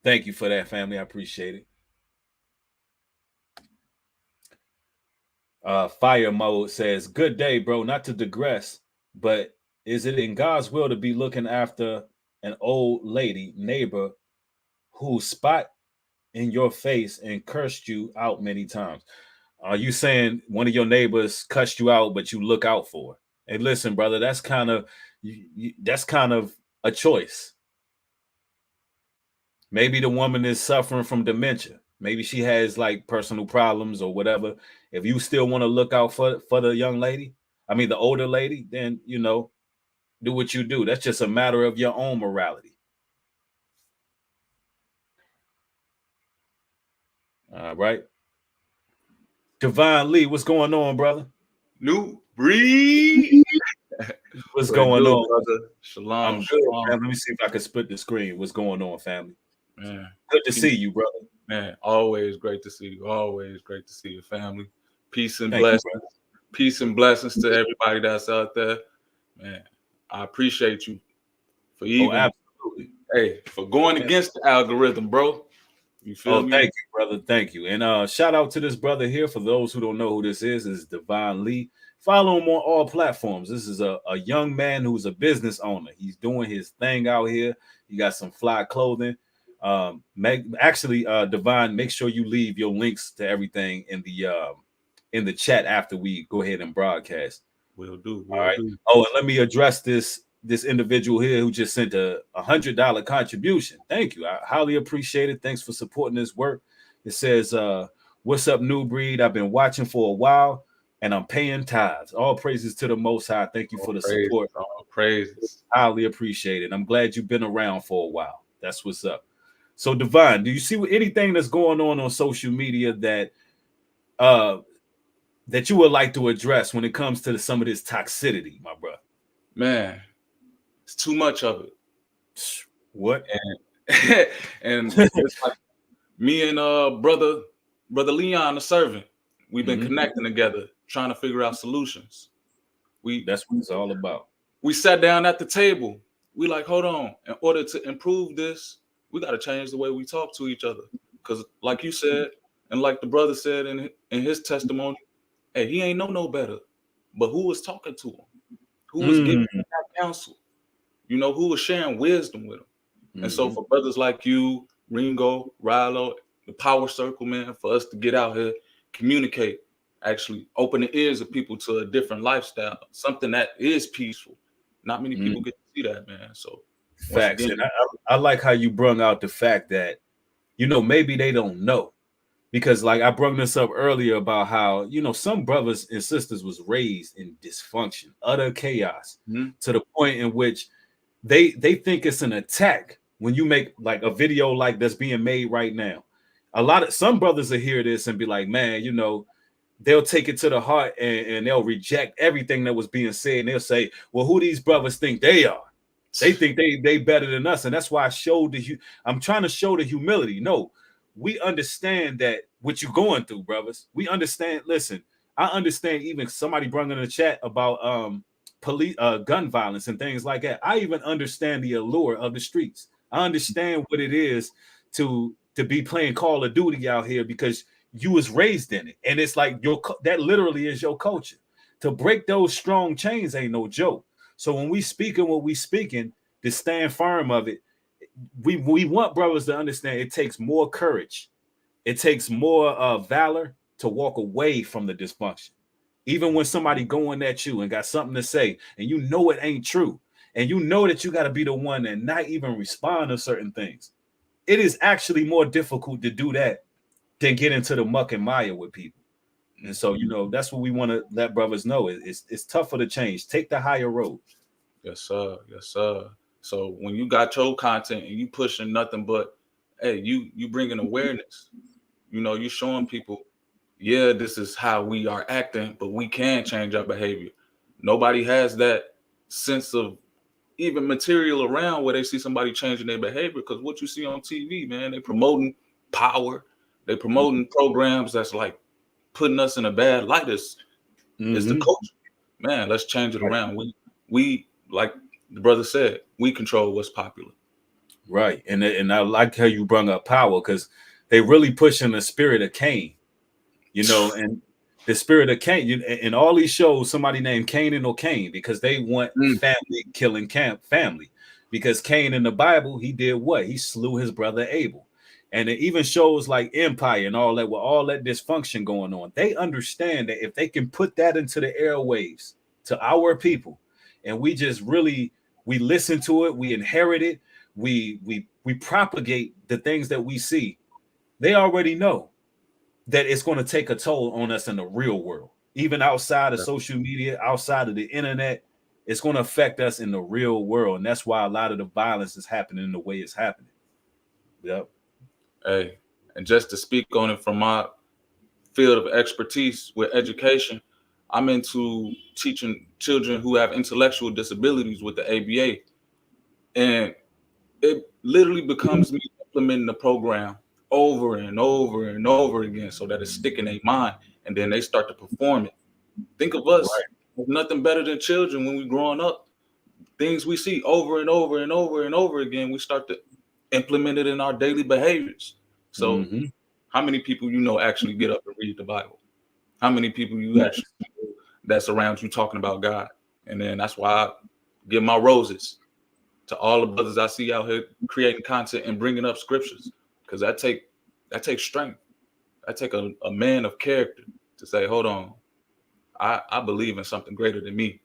Thank you for that, family. I appreciate it. Fire Mode says, good day, bro. Not to digress, but is it in God's will to be looking after an old lady neighbor who spat in your face and cursed you out many times? Are you saying one of your neighbors cussed you out, but you look out for it? And listen, brother, that's kind of a choice. Maybe the woman is suffering from dementia. Maybe she has like personal problems or whatever. If you still want to look out for the young lady, the older lady, then, do what you do. That's just a matter of your own morality. All right. Divine Lee, what's going on, brother? New breed. What's going on, brother? Shalom. I'm good, man. Let me see if I can split the screen. What's going on, family? Man, Good to see you, brother. man, always great to see you. Always great to see your family. Peace and Thank you, blessings. brother. Peace and blessings to everybody that's out there. Man, I appreciate you for Oh, even, absolutely. hey, for going against the algorithm, bro. You feel Oh, me? thank you, brother. Thank you. And shout out to this brother here. For those who don't know who this is Divine Lee. Follow him on all platforms. This is a young man who's a business owner. He's doing his thing out here. He got some fly clothing. Divine, make sure you leave your links to everything in the chat after we go ahead and broadcast. Will do. All Will right. do. Oh, and let me address this individual here who just sent a $100 contribution. Thank you. I highly appreciate it. Thanks for supporting this work. It says, what's up, New Breed? I've been watching for a while and I'm paying tithes. All praises to the Most High. Thank you for the support. All praises. Highly appreciate it. I'm glad you've been around for a while. That's what's up. So, Divine, do you see anything that's going on social media that that you would like to address when it comes to some of this toxicity, my brother? Man, it's too much of it. What? And it's like me and brother Leon, the servant, we've been connecting together, trying to figure out solutions. That's what it's all about. We sat down at the table. We like, hold on, in order to improve this, we got to change the way we talk to each other. Because like you said, and like the brother said in his testimony, hey, he ain't know no better. But who was talking to him? Who was giving him that counsel? You know, who was sharing wisdom with him? And so for brothers like you, Ringo, Rilo, the Power Circle, man, for us to get out here, communicate, actually open the ears of people to a different lifestyle, something that is peaceful. Not many people get to see that, man. So facts. And I like how you brung out the fact that, you know, maybe they don't know. Because like I brought this up earlier about how, you know, some brothers and sisters was raised in dysfunction, utter chaos, to the point in which they think it's an attack when you make like a video like that's being made right now. Some brothers will hear this and be like, man, you know, they'll take it to the heart and they'll reject everything that was being said. And they'll say, well, who these brothers think they are? They think they better than us. And that's why I'm trying to show the humility. No, we understand that what you're going through, brothers. We understand. Listen, I understand even somebody brought in the chat about police gun violence and things like that. I even understand the allure of the streets. I understand what it is to be playing Call of Duty out here because you was raised in it. And it's like that literally is your culture. To break those strong chains ain't no joke. So when we speaking what we speaking, to stand firm of it, we want brothers to understand it takes more courage. It takes more valor to walk away from the dysfunction. Even when somebody going at you and got something to say and you know it ain't true, and you know that you got to be the one and not even respond to certain things. It is actually more difficult to do that than get into the muck and mire with people. And so, you know, that's what we want to let brothers know. It's tougher to change. Take the higher road. Yes, sir. Yes, sir. So when you got your content and you pushing nothing but, hey, you bringing awareness. You know, you showing people, yeah, this is how we are acting, but we can change our behavior. Nobody has that sense of even material around where they see somebody changing their behavior, because what you see on TV, man, they promoting power. They promoting programs that's like putting us in a bad light. It's the culture. Man, let's change it around. We like the brother said, we control what's popular. Right. And I like how you brought up power, because they really pushing the spirit of Cain, you know, and the spirit of Cain. In all these shows, somebody named Canaan or Cain, because they want family killing family. Because Cain in the Bible, he did what? He slew his brother Abel. And it even shows like Empire and all that, with all that dysfunction going on. They understand that if they can put that into the airwaves to our people, and we just really, we listen to it, we inherit it, we propagate the things that we see, they already know that it's going to take a toll on us in the real world. Even outside of social media, outside of the internet, it's going to affect us in the real world. And that's why a lot of the violence is happening the way it's happening. Yep. Hey, and just to speak on it from my field of expertise with education, I'm into teaching children who have intellectual disabilities with the ABA. And it literally becomes me a implementing the program over and over and over again so that it's sticking in their mind, and then they start to perform it. Think of us, nothing better than children when we growing up. Things we see over and over and over and over again, we start to implement it in our daily behaviors. So how many people you know actually get up and read the Bible? How many people you actually that's around you talking about God? And then that's why I give my roses to all the brothers I see out here creating content and bringing up scriptures, because that takes strength. That take a man of character to say, hold on, I believe in something greater than me,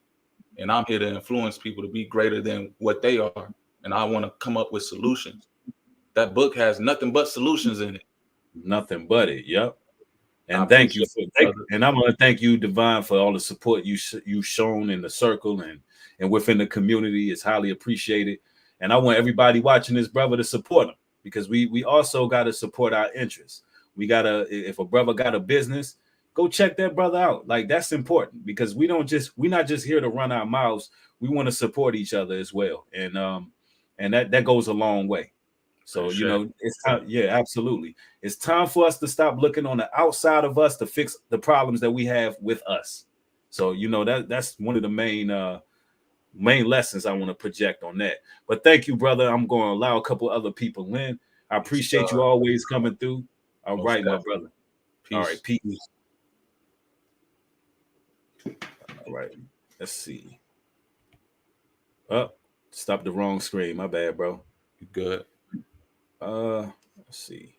and I'm here to influence people to be greater than what they are, and I want to come up with solutions. That book has nothing but solutions in it. Nothing but it. Yep. And I thank you appreciate for, and I'm going to thank you, Divine, for all the support you've shown in the circle and within the community. It's highly appreciated. And I want everybody watching this brother to support him, because we also got to support our interests. We got to, if a brother got a business, go check that brother out. Like, that's important, because we're not just here to run our mouths. We want to support each other as well. And that goes a long way. So, you know, it's time. Yeah, absolutely. It's time for us to stop looking on the outside of us to fix the problems that we have with us. So, you know, that's one of the main lessons I want to project on that. But thank you, brother. I'm going to allow a couple other people in. I appreciate you always coming through. All right, my brother. Peace. All right, peace. All right. Let's see. Oh, stop the wrong screen. My bad, bro. You good? Let's see.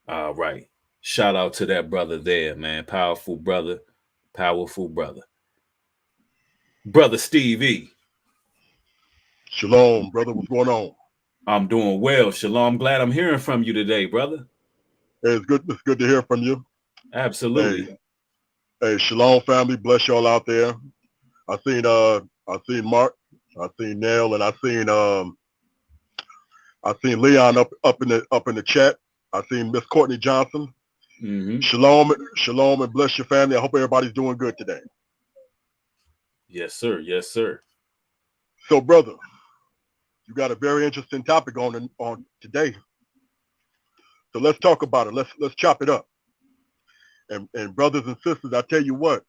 All right. Shout out to that brother there, man. Powerful brother. Powerful brother. Brother Steve E. Shalom, brother. What's going on? I'm doing well. Shalom. Glad I'm hearing from you today, brother. Hey, it's good to hear from you. Absolutely. Hey, Shalom family. Bless y'all out there. I seen Mark, I seen Nell, and I seen Leon up in the chat. I seen Miss Courtney Johnson. Shalom, and bless your family. I hope everybody's doing good today. Yes, sir. Yes, sir. So, brother, you got a very interesting topic on today. So let's talk about it. Let's chop it up. And brothers and sisters, I tell you what,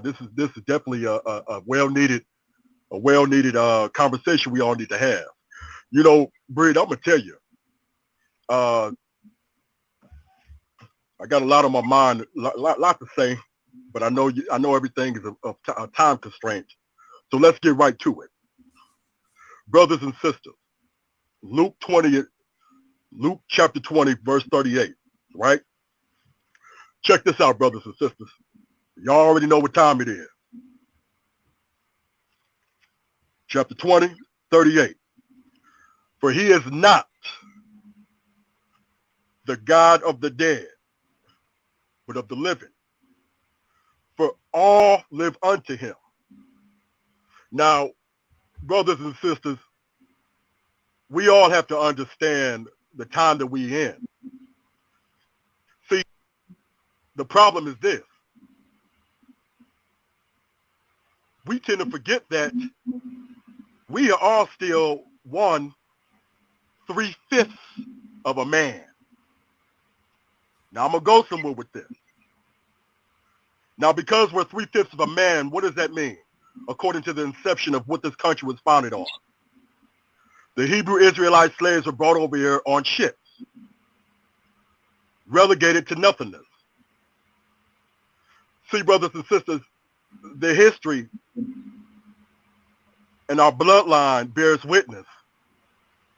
this is definitely a well needed conversation we all need to have. You know, Breed, I'm gonna tell you, I got a lot on my mind, lot to say, but I know everything is a time constraint. So let's get right to it, brothers and sisters. Luke chapter 20, verse 38. Right? Check this out, brothers and sisters. Y'all already know what time it is. Chapter 20, 38. For he is not the God of the dead, but of the living. For all live unto him. Now, brothers and sisters, we all have to understand the time that we in. See, the problem is this. We tend to forget that we are all still 1/3 of a man. Now I'm gonna go somewhere with this. Now, because we're 3/5 of a man, what does that mean? According to the inception of what this country was founded on. The Hebrew Israelite slaves were brought over here on ships, relegated to nothingness. See, brothers and sisters, the history and our bloodline bears witness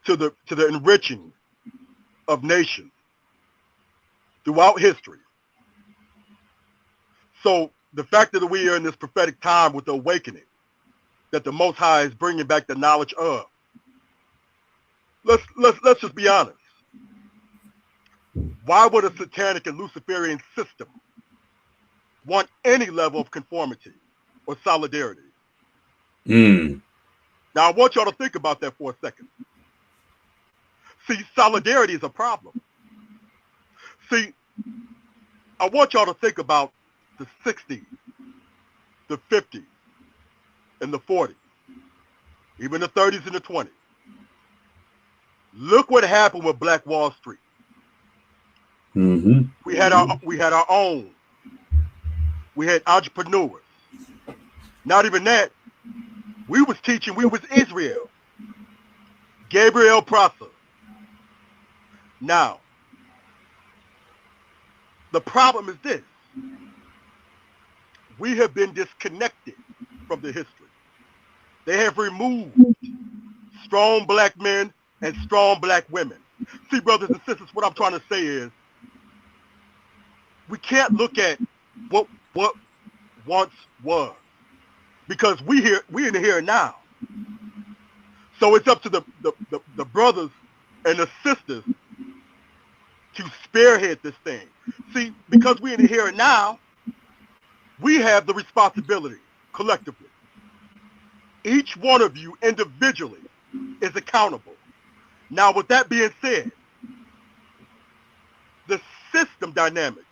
to the enriching of nations throughout history. So the fact that we are in this prophetic time with the awakening that the Most High is bringing back the knowledge of, let's just be honest. Why would a satanic and Luciferian system want any level of conformity or solidarity? Now, I want y'all to think about that for a second. See, solidarity is a problem. See, I want y'all to think about the 60s, the 50s, and the 40s, even the 30s and the 20s. Look what happened with Black Wall Street. Mm-hmm. We had our own. We had entrepreneurs. Not even that. We was teaching. We was Israel. Gabriel Prosser. Now, the problem is this. We have been disconnected from the history. They have removed strong black men and strong black women. See, brothers and sisters, what I'm trying to say is we can't look at what once was, because we in the here and now. So it's up to the brothers and the sisters to spearhead this thing. See, because we're in the here and now, we have the responsibility collectively. Each one of you individually is accountable. Now, with that being said, the system dynamics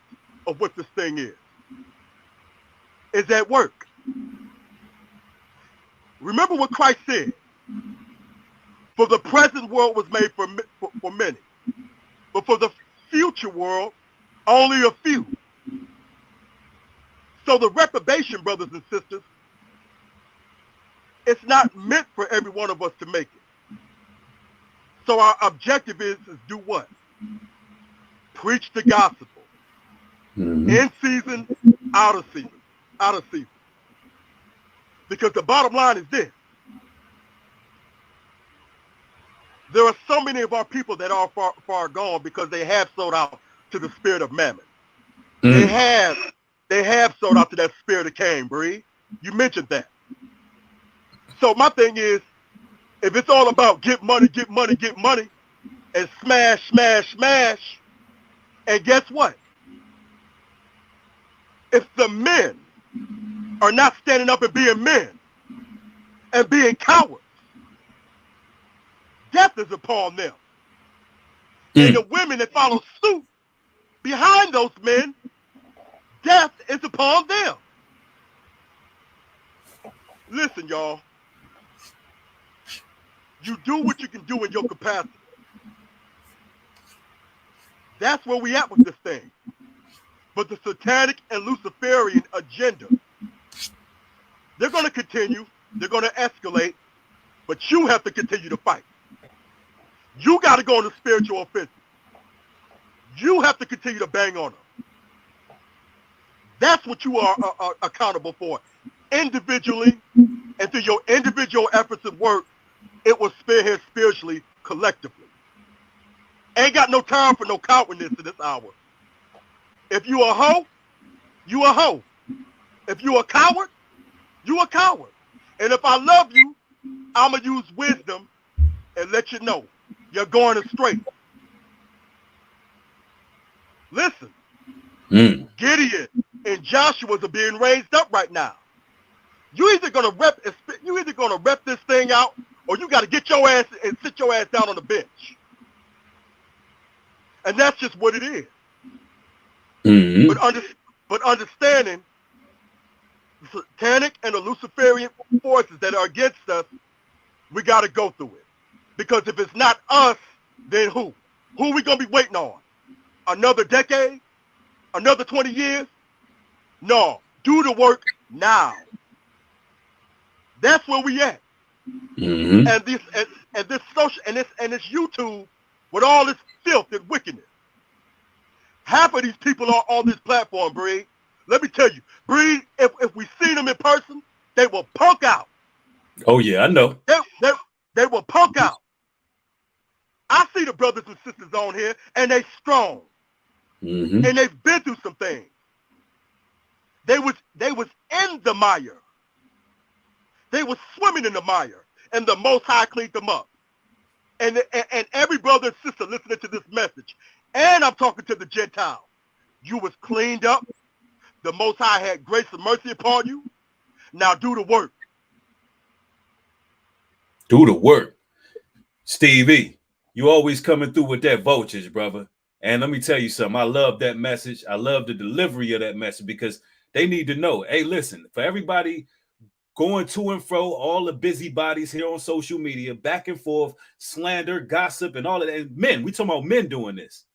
of what this thing is at work. Remember what Christ said. For the present world was made for many, but for the future world, only a few. So the reprobation, brothers and sisters, it's not meant for every one of us to make it. So our objective is do what? Preach the gospel. Mm-hmm. In season, out of season. Out of season. Because the bottom line is this. There are so many of our people that are far gone because they have sold out to the spirit of mammon. Mm. They have sold out to that spirit of Cain, Bree. You mentioned that. So my thing is, if it's all about get money, and smash, and guess what? If the men are not standing up and being men and being cowards, death is upon them. And the women that follow suit behind those men, death is upon them. Listen, y'all. You do what you can do in your capacity. That's where we at with this thing. But the satanic and Luciferian agenda, they're going to continue. They're going to escalate. But you have to continue to fight. You got to go on the spiritual offensive. You have to continue to bang on them. That's what you are accountable for. Individually, and through your individual efforts and work, it will spearhead spiritually, collectively. Ain't got no time for no cowardness in this hour. If you a hoe, you a hoe. If you a coward, you a coward. And if I love you, I'm going to use wisdom and let you know you're going astray. Listen, Gideon and Joshua are being raised up right now. You either gonna rep this thing out, or you got to get your ass and sit your ass down on the bench. And that's just what it is. Mm-hmm. But understanding the satanic and the Luciferian forces that are against us, we got to go through it. Because if it's not us, then who? Who are we going to be waiting on? Another decade? Another 20 years? No. Do the work now. That's where we at. Mm-hmm. And this social and this YouTube with all this filth and wickedness. Half of these people are on this platform, Bree. Let me tell you, Bree, if we see them in person, they will punk out. Oh yeah, I know. They will punk out. I see the brothers and sisters on here, and they strong. Mm-hmm. And they've been through some things. They was in the mire. They was swimming in the mire, and the Most High cleaned them up. And every brother and sister listening to this message, and I'm talking to the Gentiles, you was cleaned up. The Most High had grace and mercy upon you. Now do the work. Do the work. Stevie, you always coming through with that voltage, brother. And let me tell you something. I love that message. I love the delivery of that message, because they need to know, hey, listen, for everybody going to and fro, all the busybodies here on social media, back and forth, slander, gossip, and all of that. Men, we talking about men doing this.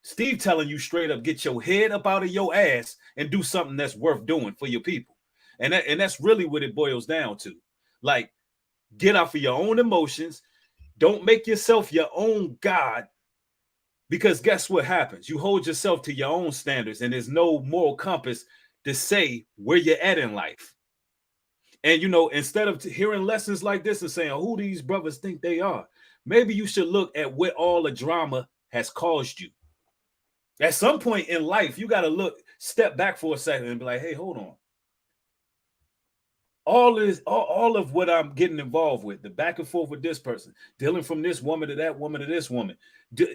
Steve telling you straight up, get your head up out of your ass and do something that's worth doing for your people. And that's really what it boils down to. Like, get off of your own emotions. Don't make yourself your own God. Because guess what happens? You hold yourself to your own standards, and there's no moral compass to say where you're at in life. And, you know, instead of hearing lessons like this and saying, who these brothers think they are, maybe you should look at what all the drama has caused you. At some point in life, you got to step back for a second and be like, hey, hold on. All of what I'm getting involved with, the back and forth with this person, dealing from this woman to that woman to this woman,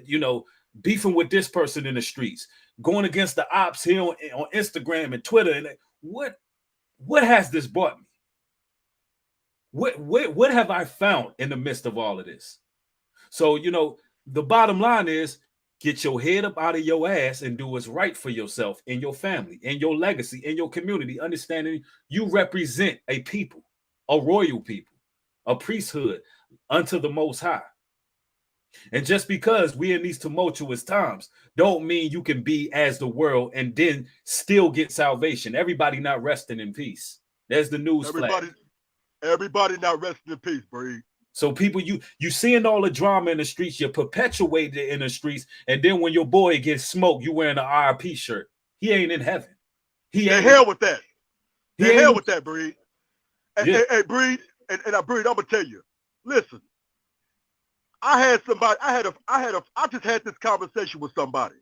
you know, beefing with this person in the streets, going against the ops here on Instagram and Twitter. And what has this brought me? What have I found in the midst of all of this? So, you know, the bottom line is get your head up out of your ass and do what's right for yourself and your family and your legacy and your community, understanding you represent a people, a royal people, a priesthood unto the Most High. And just because we're in these tumultuous times don't mean you can be as the world and then still get salvation. Everybody not resting in peace. There's the news flag. Everybody not resting in peace, Bree. So people, you seeing all the drama in the streets, you perpetuate it in the streets, and then when your boy gets smoked, you wearing an RIP shirt. He ain't in heaven. He ain't. The hell with that. The hell with that, Bree. Yeah. Hey, Bree, and Bree, I'm gonna tell you. Listen, I just had this conversation with somebody.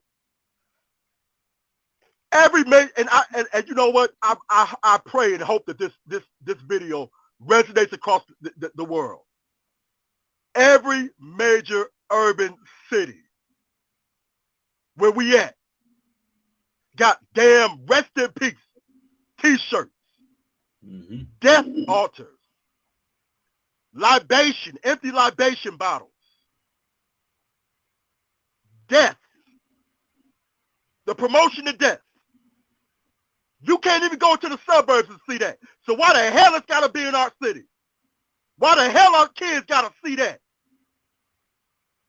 And you know what? I pray and hope that this video resonates across the world. Every major urban city where we at got damn rest in peace t-shirts, death altars, libation, empty libation bottles, death, the promotion of death. You can't even go to the suburbs and see that. So why the hell it's gotta be in our city? Why the hell our kids gotta see that?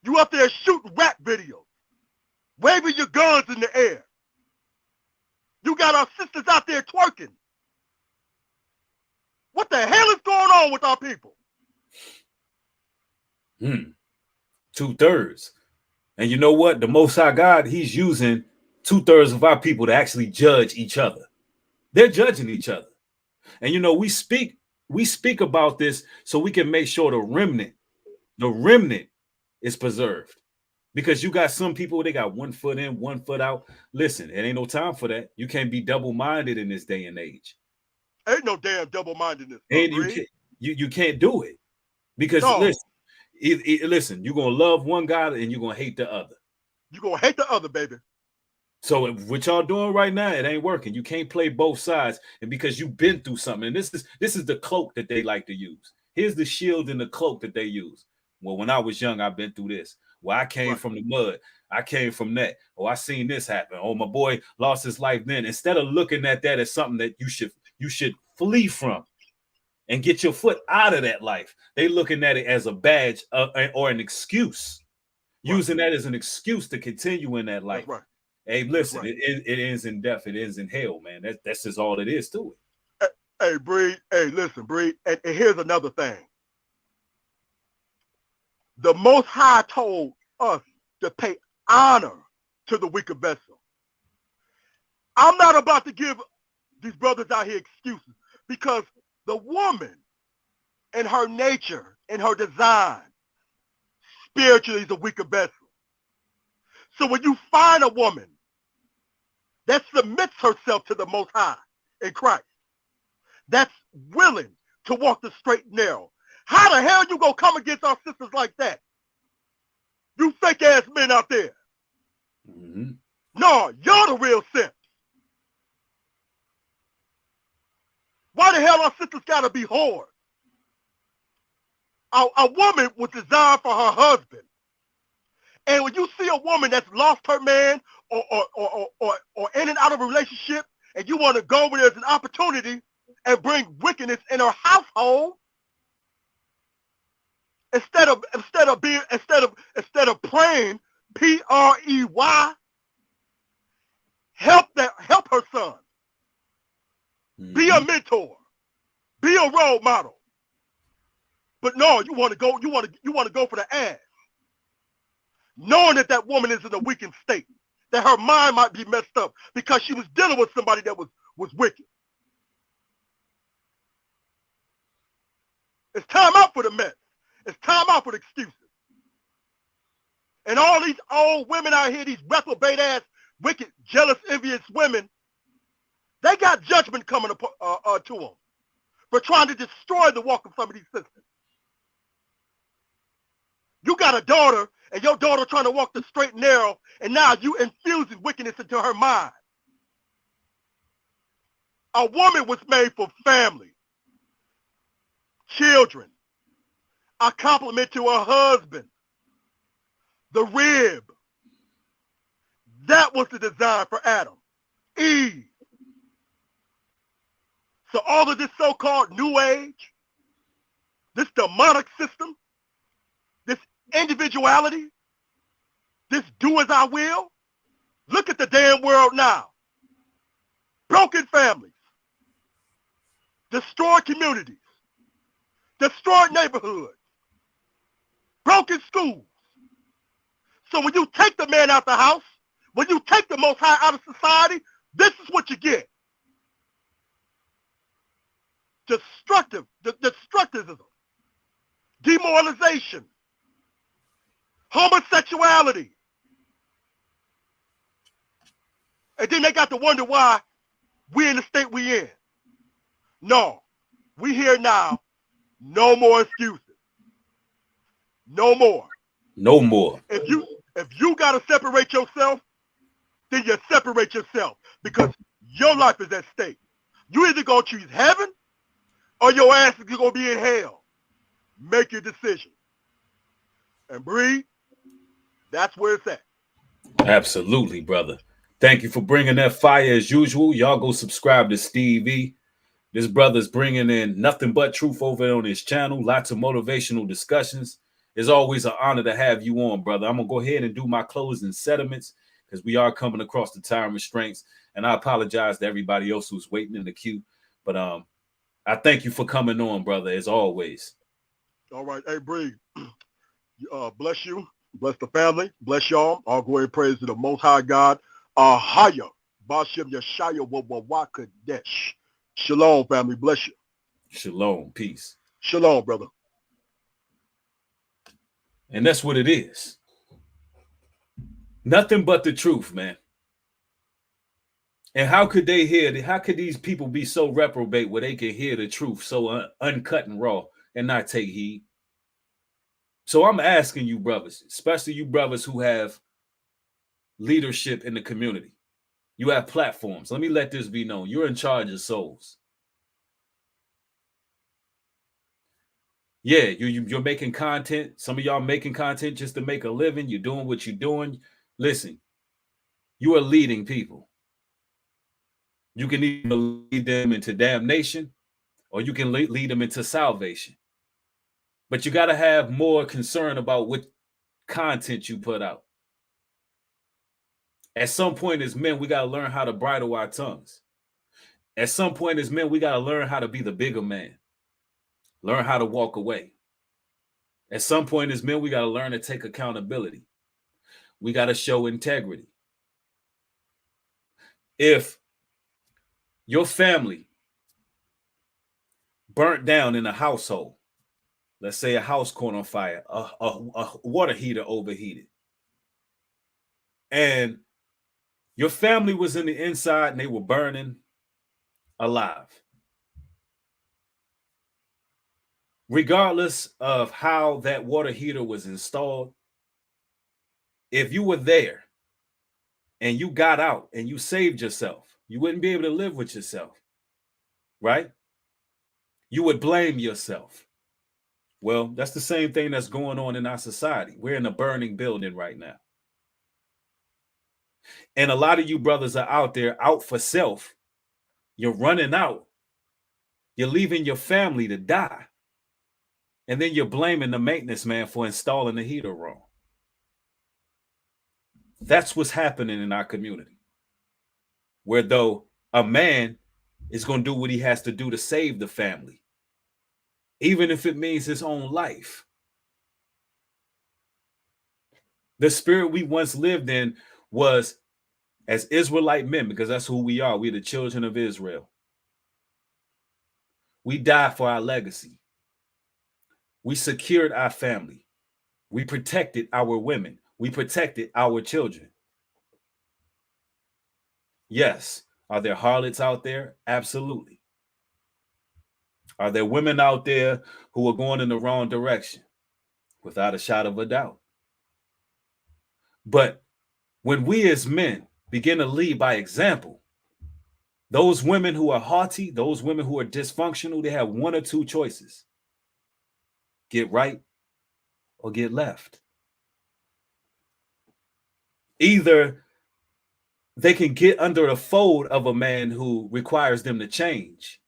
You up there shooting rap videos, waving your guns in the air. You got our sisters out there twerking. What the hell is going on with our people? 2/3. And you know what? The Most High God, he's using 2/3 of our people to actually judge each other. They're judging each other. And you know, we speak about this so we can make sure the remnant is preserved. Because you got some people, they got 1 foot in, 1 foot out. Listen, it ain't no time for that. You can't be double-minded in this day and age. Ain't no damn double-mindedness. And you can't do it. Because listen, you're gonna love one God and you're gonna hate the other. You're gonna hate the other, baby. So what y'all doing right now, it ain't working. You can't play both sides, and because you've been through something. And this is the cloak that they like to use. Here's the shield and the cloak that they use. Well, when I was young, I've been through this. Well, I came from the mud. I came from that. Oh, I seen this happen. Oh, my boy lost his life then. Instead of looking at that as something that you should flee from and get your foot out of that life, they looking at it as a badge or an excuse, using that as an excuse to continue in that life. Right. Hey, listen, it ends in death. It ends in hell, man. That's just all it is to it. Hey, Bree. Hey, listen, Bree. And here's another thing. The Most High told us to pay honor to the weaker vessel. I'm not about to give these brothers out here excuses, because the woman in her nature, in her design, spiritually is a weaker vessel. So when you find a woman that submits herself to the Most High in Christ, that's willing to walk the straight and narrow, how the hell you gonna come against our sisters like that? You fake ass men out there. No, you're the real simps. Why the hell our sisters gotta be whores? A woman was designed for her husband. And when you see a woman that's lost her man or in and out of a relationship, and you want to go where there's an opportunity and bring wickedness in her household, instead of praying, P-R-E-Y, help her son. Be a mentor. Be a role model. But no, you want to go for the ass. Knowing that woman is in a weakened state, that her mind might be messed up because she was dealing with somebody that was wicked. It's time out for the mess. It's time out for the excuses. And all these old women out here, these reprobate ass, wicked, jealous, envious women, they got judgment coming to them for trying to destroy the walk of some of these sisters. You got a daughter, and your daughter trying to walk the straight and narrow, and now you infusing wickedness into her mind. A woman was made for family, children, a compliment to her husband, the rib. That was the design for Adam, Eve. So all of this so-called new age, this demonic system, this individuality, this do as I will, look at the damn world now. Broken families, destroyed communities, destroyed neighborhoods, broken schools. So when you take the man out the house, when you take the Most High out of society, this is what you get. Destructivism, demoralization, homosexuality. And then they got to wonder why we're in the state we in. No, we here now. No more excuses. No more. No more. If you got to separate yourself, then you separate yourself, because your life is at stake. You either going to choose heaven or your ass is going to be in hell. Make your decision. And breathe. That's where it's at. Absolutely, brother. Thank you for bringing that fire as usual. Y'all go subscribe to Steve E. This brother's bringing in nothing but truth over on his channel. Lots of motivational discussions. It's always an honor to have you on, brother. I'm going to go ahead and do my closing sentiments because we are coming across the time restraints. And I apologize to everybody else who's waiting in the queue. But I thank you for coming on, brother, as always. All right. Hey, Bree, bless you. Bless the family. Bless y'all. All glory and praise to the Most High God. Haya. Bashim Yeshaya Wawa Kadesh. Shalom, family. Bless you. Shalom. Peace. Shalom, brother. And that's what it is. Nothing but the truth, man. And how could they hear it? How could these people be so reprobate where they can hear the truth so uncut and raw and not take heed? So I'm asking you, brothers, especially you brothers who have leadership in the community. You have platforms. Let me let this be known. You're in charge of souls. Yeah, you're making content. Some of y'all making content just to make a living. You're doing what you're doing. Listen, you are leading people. You can either lead them into damnation or you can lead them into salvation. But you got to have more concern about what content you put out. At some point as men, we got to learn how to bridle our tongues. At some point as men, we got to learn how to be the bigger man. Learn how to walk away. At some point as men, we got to learn to take accountability. We got to show integrity. If your family burnt down in a household, let's say a house caught on fire, a water heater overheated, and your family was in the inside and they were burning alive. Regardless of how that water heater was installed, if you were there and you got out and you saved yourself, you wouldn't be able to live with yourself, right? You would blame yourself. Well, that's the same thing that's going on in our society. We're in a burning building right now. And a lot of you brothers are out there out for self. You're running out You're leaving your family to die. And then you're blaming the maintenance man for installing the heater wrong. That's what's happening in our community. Where though a man is going to do what he has to do to save the family, even if it means his own life. The spirit we once lived in was as Israelite men, because that's who we are. We're the children of Israel. We died for our legacy. We secured our family. We protected our women. We protected our children. Yes. Are there harlots out there? Absolutely. Are there women out there who are going in the wrong direction? Without a shadow of a doubt. But when we as men begin to lead by example, those women who are haughty, those women who are dysfunctional, they have one or two choices. Get right or get left. Either they can get under the fold of a man who requires them to change,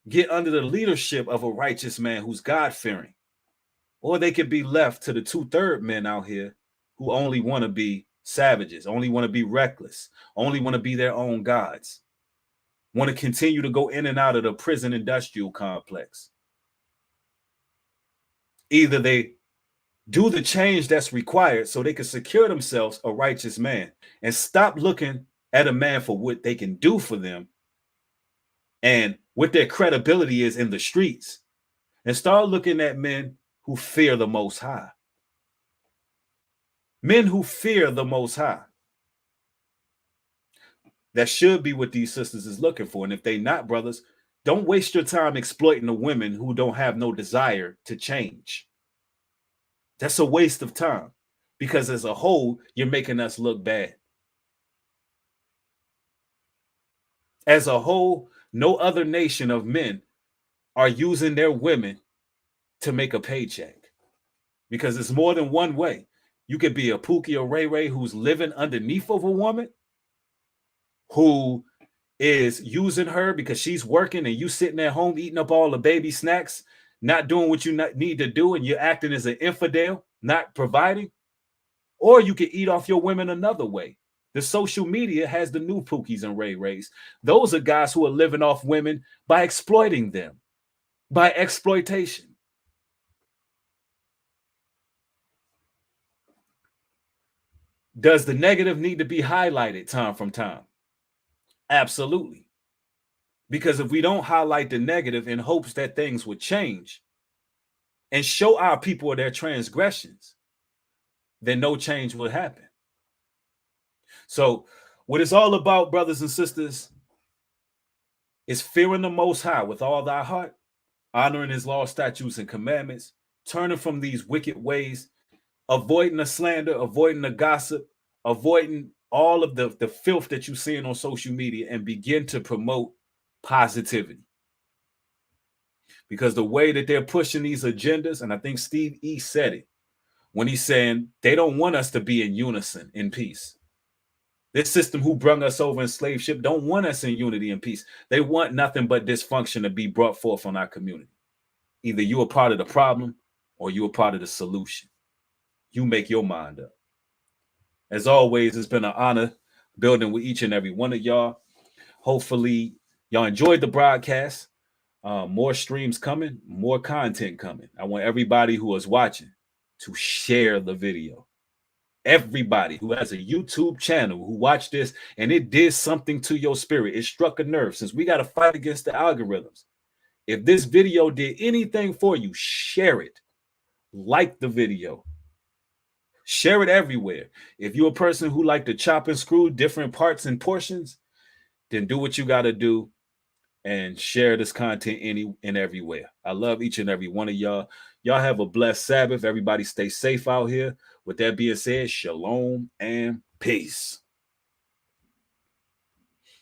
get under the leadership of a righteous man who's God-fearing, or they could be left to the 2/3 men out here who only want to be savages, only want to be reckless, only want to be their own gods, want to continue to go in and out of the prison industrial complex. Either they do the change that's required so they can secure themselves a righteous man and stop looking at a man for what they can do for them and what their credibility is in the streets, and start looking at men who fear the Most High. Men who fear the Most High. That should be what these sisters is looking for. And if they not, brothers, don't waste your time exploiting the women who don't have no desire to change. That's a waste of time, because as a whole, you're making us look bad. As a whole, no other nation of men are using their women to make a paycheck, because it's more than one way. You could be a Pookie or Ray Ray who's living underneath of a woman who is using her because she's working and you sitting at home eating up all the baby snacks, not doing what you need to do, and you're acting as an infidel, not providing. Or you could eat off your women another way. The social media has the new Pookies and Ray Rays. Those are guys who are living off women by exploiting them, by exploitation. Does the negative need to be highlighted time from time? Absolutely. Because if we don't highlight the negative in hopes that things would change and show our people their transgressions, then no change will happen. So what it's all about, brothers and sisters, is fearing the Most High with all thy heart, honoring his law, statutes, and commandments, turning from these wicked ways, avoiding the slander, avoiding the gossip, avoiding all of the filth that you're seeing on social media, and begin to promote positivity. Because the way that they're pushing these agendas, and I think Steve E said it when he's saying they don't want us to be in unison, in peace. This system who brung us over in slave ship don't want us in unity and peace. They want nothing but dysfunction to be brought forth on our community. Either you are part of the problem or you are part of the solution. You make your mind up. As always, it's been an honor building with each and every one of y'all. Hopefully, y'all enjoyed the broadcast. More streams coming, more content coming. I want everybody who is watching to share the video. Everybody who has a YouTube channel who watched this and it did something to your spirit, it struck a nerve, since we got to fight against the algorithms. If this video did anything for you, share it. Like the video. Share it everywhere. If you're a person who like to chop and screw different parts and portions, then do what you got to do and share this content any and everywhere. I love each and every one of y'all. Y'all have a blessed Sabbath. Everybody stay safe out here. With that being said, shalom and peace.